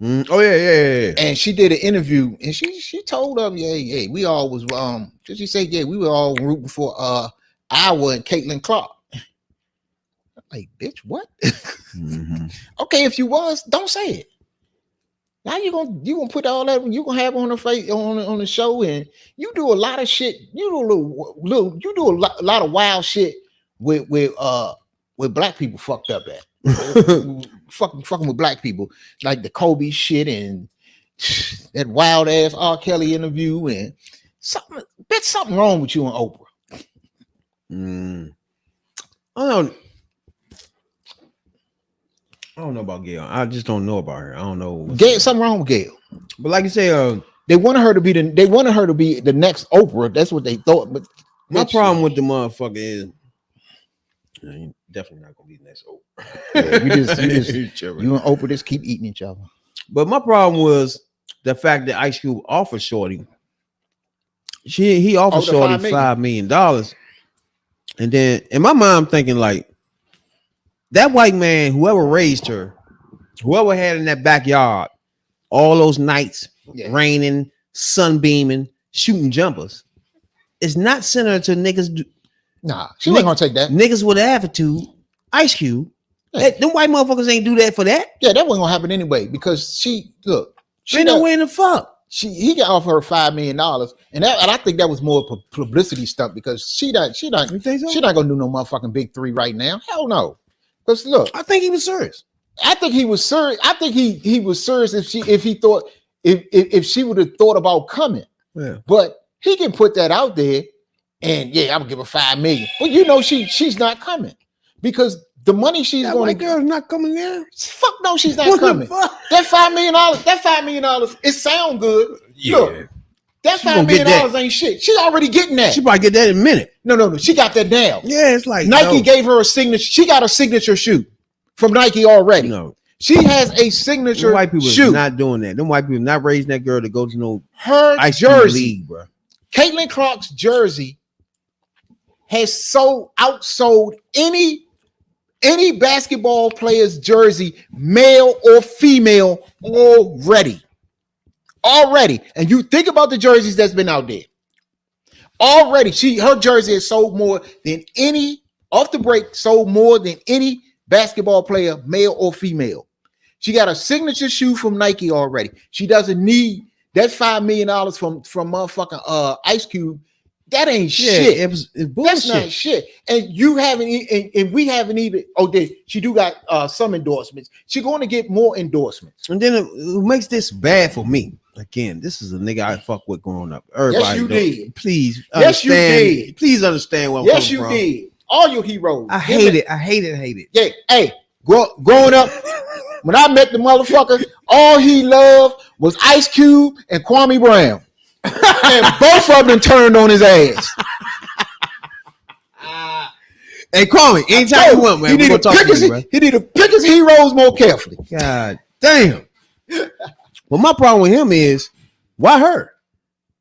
Oh yeah. And she did an interview and she told them, yeah, we all was she said, we were all rooting for Iowa and Caitlin Clark. Like, bitch, what? Okay, if you was, don't say it. Now you gonna put all that you gonna have on the face on the show, and you do a lot of shit. You do a lot of wild shit with black people fucked up at. fucking with black people, like the Kobe shit and that wild ass R. Kelly interview, and something wrong with you and Oprah. I don't know about Gayle. I just don't know about her. I don't know. Gayle, something wrong with Gayle. But like you say, they wanted her to be the next Oprah. That's what they thought. But my problem with the motherfucker is you're definitely not gonna be the next Oprah. Yeah, you and Oprah just keep eating each other. But my problem was the fact that Ice Cube offered Shorty. He offered Shorty $5 million. And then in my mind, I'm thinking like, that white man, whoever raised her, whoever had in that backyard, all those nights, raining, sunbeaming, shooting jumpers, it's not similar to niggas. Nah, she ain't gonna take that. Niggas with attitude, Ice Cube. Yeah. Them white motherfuckers ain't do that for that. Yeah, that wasn't gonna happen anyway because she ain't no way in the fuck. He got offered her $5 million, and I think that was more of a publicity stunt because she not gonna do no motherfucking big three right now. Hell no. Because look, I think he was serious. I think he was serious. I think he was serious if he thought if she would have thought about coming. Yeah. But he can put that out there And yeah, I'm gonna give her $5 million. Well, you know she's not coming because the money she's going white girl's not coming there. Fuck no, she's not What the coming. fuck? That $5 million, it sound good. Yeah. Look, that She $5 gonna get million that. ain't shit. She's already getting that. She probably get that in a minute. No. She got that now. Yeah, it's like Nike gave her a signature. She got a signature shoe from Nike already. No. She has a signature White people shoe. is not doing that. Them white people not raising that girl to go to no Her ice cream jersey, league, bro. Caitlin Clark's jersey has outsold any basketball player's jersey, male or female, already. And you think about the jerseys that's been out there. Already, her jersey has sold more than any sold more than any basketball player, male or female. She got a signature shoe from Nike already. She doesn't need that $5 million from motherfucking Ice Cube. That ain't shit. It's bullshit. That's not shit. And you haven't, and we haven't even. She do got some endorsements. She's going to get more endorsements. And then it makes this bad for me. Again, this is a nigga I fuck with growing up. Everybody Yes, you did. Please Yes, you understand. did. Please understand what I'm Yes, coming you from. did. All your heroes. I hate it. Yeah. Hey, growing up, when I met the motherfucker, all he loved was Ice Cube and Kwame Brown. And both of them turned on his ass. Hey, Kwame, anytime you want, man. He need to pick his heroes more carefully. God damn. Well, my problem with him is, why her?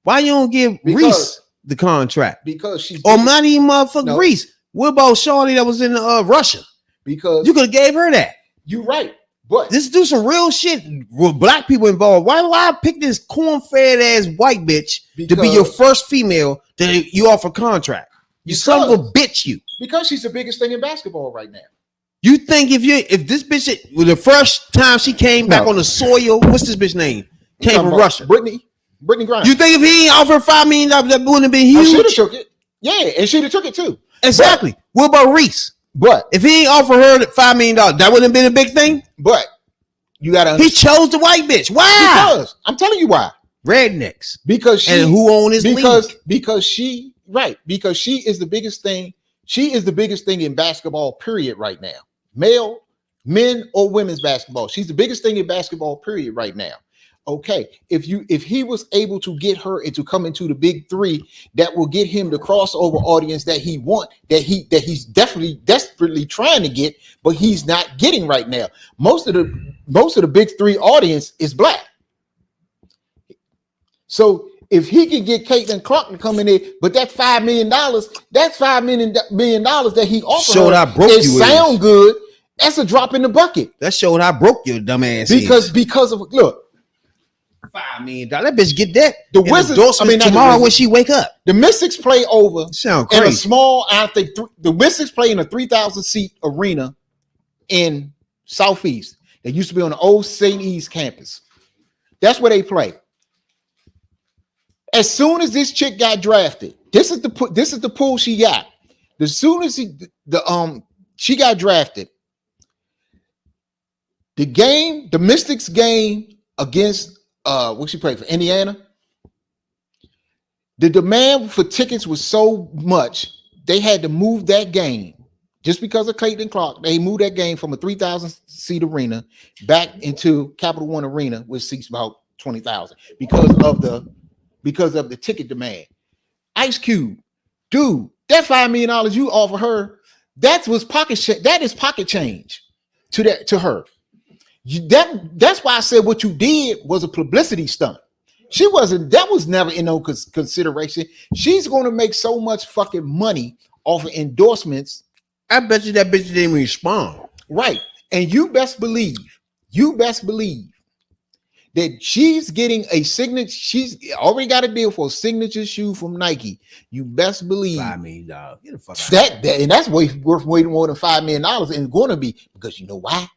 Why you don't give Reese the contract? Because she's or not even motherfucking Reese. What about Shawty that was in Russia? Because you could have gave her that. You're right. But let's do some real shit with black people involved. Why do I pick this corn-fed ass white bitch to be your first female that you offer contract? You son of a bitch, you. Because she's the biggest thing in basketball right now. You think if this bitch was the first time she came back on the soil, what's this bitch name? Came from Russia. Brittany Griner. You think if he ain't offered $5 million, that wouldn't have been huge? She'd have took it. Yeah, and she'd have took it too. Exactly. What about Reese? But if he ain't offered her $5 million, that wouldn't have been a big thing. But you gotta. He chose the white bitch. Why? Because I'm telling you why. Rednecks. Because and who own his league? Because she is the biggest thing. She is the biggest thing in basketball. Period. Right now, men or women's basketball. She's the biggest thing in basketball. Period. Right now. Okay, if he was able to get her and to come into the big three, that will get him the crossover audience that he he's definitely desperately trying to get, but he's not getting right now. Most of the big three audience is black. So if he can get Caitlin Clark to come in there, but that $5 million, that's $5 million that he offered showed her, how broke it you sound good. That's a drop in the bucket. That showed how broke your dumb ass because of look. $5 million. That bitch get that. The Wizards. Tomorrow when she wake up. The Mystics play over. Sound in crazy. a small. I think the Mystics play in a 3,000 seat arena in Southeast. They used to be on the old St. E's campus. That's where they play. As soon as this chick got drafted, this is the pool she got. As soon as she got drafted, the Mystics game against what she played for Indiana. The demand for tickets was so much they had to move that game just because of Caitlin Clark. They moved that game from a 3,000 seat arena back into Capital One Arena, which seats about 20,000 because of the ticket demand. Ice Cube, dude, that $5 million you offer her, that is pocket change to her. That's why I said what you did was a publicity stunt. That was never in no consideration. She's going to make so much fucking money off of endorsements. I bet you that bitch didn't even respond. Right. And you best believe that she's getting a signature. She's already got a deal for a signature shoe from Nike. You best believe $5 million. Get the fuck out. That and that's worth way more than $5 million, and going to be because you know why?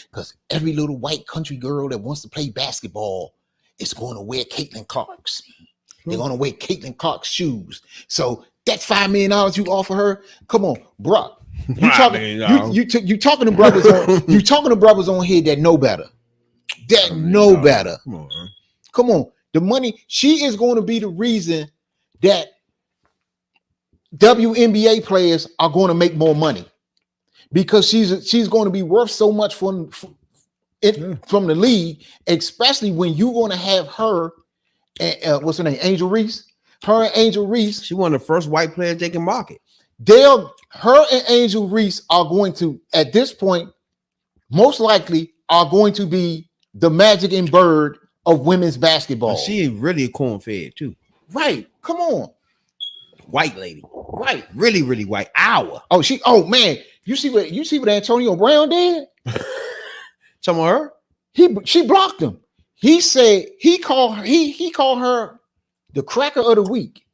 Because every little white country girl that wants to play basketball is going to wear Caitlin Clark's. They're going to wear Caitlin Clark's shoes. So that $5 million you offer her, come on, bro. You talking to brothers on here that know better. That know better. Come on. The money, she is going to be the reason that WNBA players are going to make more money because she's going to be worth so much from the league, especially when you're going to have her and what's her name, Angel Reese. Her and Angel Reese. She one of the first white players they can market. Her and Angel Reese are going to, at this point, most likely are going to be the Magic and Bird of women's basketball. She ain't really a corn-fed too. Right. Come on. White lady. Right. Really, really white. Oh man. You see what Antonio Brown did? Some of her? She blocked him. He said he called her the cracker of the week.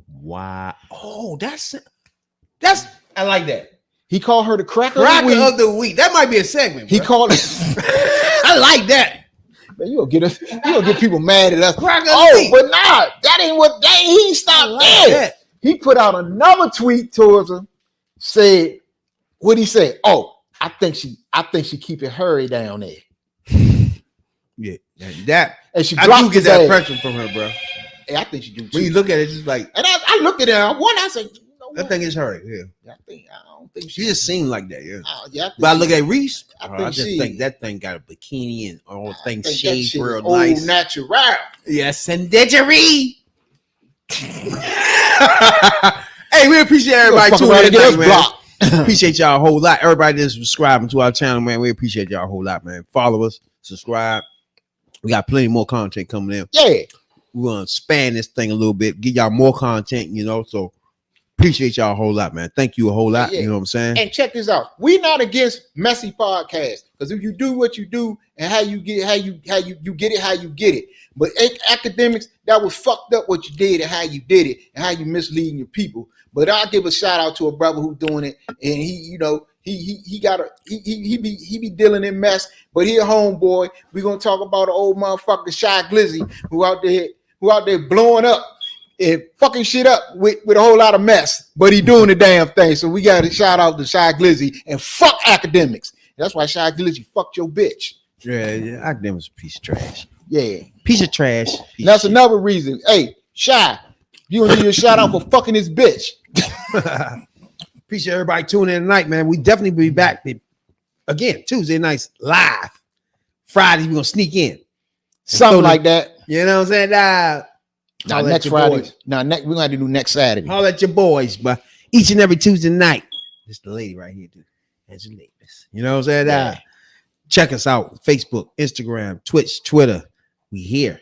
Wow. Oh, that's I like that. He called her the cracker of the week. That might be a segment. He called it. I like that. Man, you'll get people mad at us. Cracker of the week. But nah, he ain't stopped there. That. He put out another tweet towards her, said, what'd he say? Oh, I think she keeping Harry down there. Yeah, that and she I do get that impression from her, bro. Hey, I think she do too. When you look at it, it's like, and I looked at her. I said, you know that thing is her. Yeah, I don't think she just seemed like that. Yeah, yeah. But I look at Reese. I just think that thing got a bikini and all things shaved real old nice, natural. Yes, and didgery. Hey, we appreciate everybody tuning in, man. Appreciate y'all a whole lot. Everybody that's subscribing to our channel, man. We appreciate y'all a whole lot, man. Follow us, subscribe. We got plenty more content coming in. Yeah. We're gonna span this thing a little bit, give y'all more content, so appreciate y'all a whole lot, man. Thank you a whole lot. You know what I'm saying? And check this out. We're not against messy podcasts, because if you do what you do and how you get it. But academics, that was fucked up what you did and how you did it and how you misleading your people. But I'll give a shout out to a brother who's doing it, and he be dealing in mess, but he a homeboy. We're gonna talk about an old motherfucker Shy Glizzy who out there blowing up and fucking shit up with a whole lot of mess, but he doing the damn thing. So we got to shout out to Shy Glizzy and fuck academics. That's why Shy Glizzy fucked your bitch. Yeah, academics a piece of trash. Yeah, piece of trash. That's another reason. Hey, Shy, you gonna give you a shout out for fucking this bitch. Appreciate everybody tuning in tonight, man. We definitely be back again Tuesday nights live. Friday we're gonna sneak in something like that. You know what I'm saying? Now next Friday. Now we're gonna have to do next Saturday. Holler at your boys, but each and every Tuesday night. This the lady right here, dude. That's the ladies. You know what I'm saying? Yeah. Check us out. Facebook, Instagram, Twitch, Twitter. We here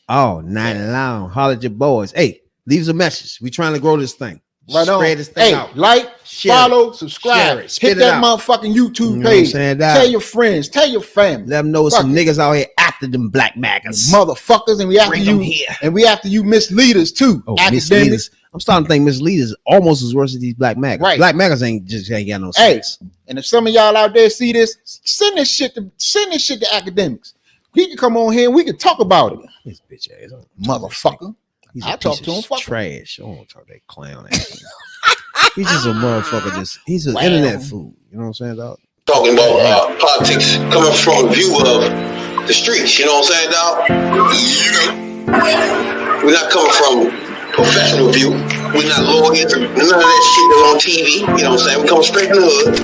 all night long. Holler at your boys. Hey, leave us a message. We trying to grow this thing. Right on. Spread this thing out. Like, follow, subscribe, hit that motherfucking YouTube page. Tell your friends, tell your family. Let them know some niggas out here after them black maggers, motherfuckers, and we after you here. And we after you misleaders too. Oh, misleaders. I'm starting to think misleaders almost as worse as these black maggers. Right. Black maggers ain't got no sense. And if some of y'all out there see this, send this shit to academics. He can come on here and we can talk about it. This bitch ass motherfucker. I talk to him. Trash. I don't want to talk to that clown ass. He's just a motherfucker. He's an internet fool. You know what I'm saying, dog? Talking about politics coming from a view of the streets. You know what I'm saying, dog? We're not coming from professional view. We're not lawyers. None of that shit that's on TV. You know what I'm saying? We come straight from the hood.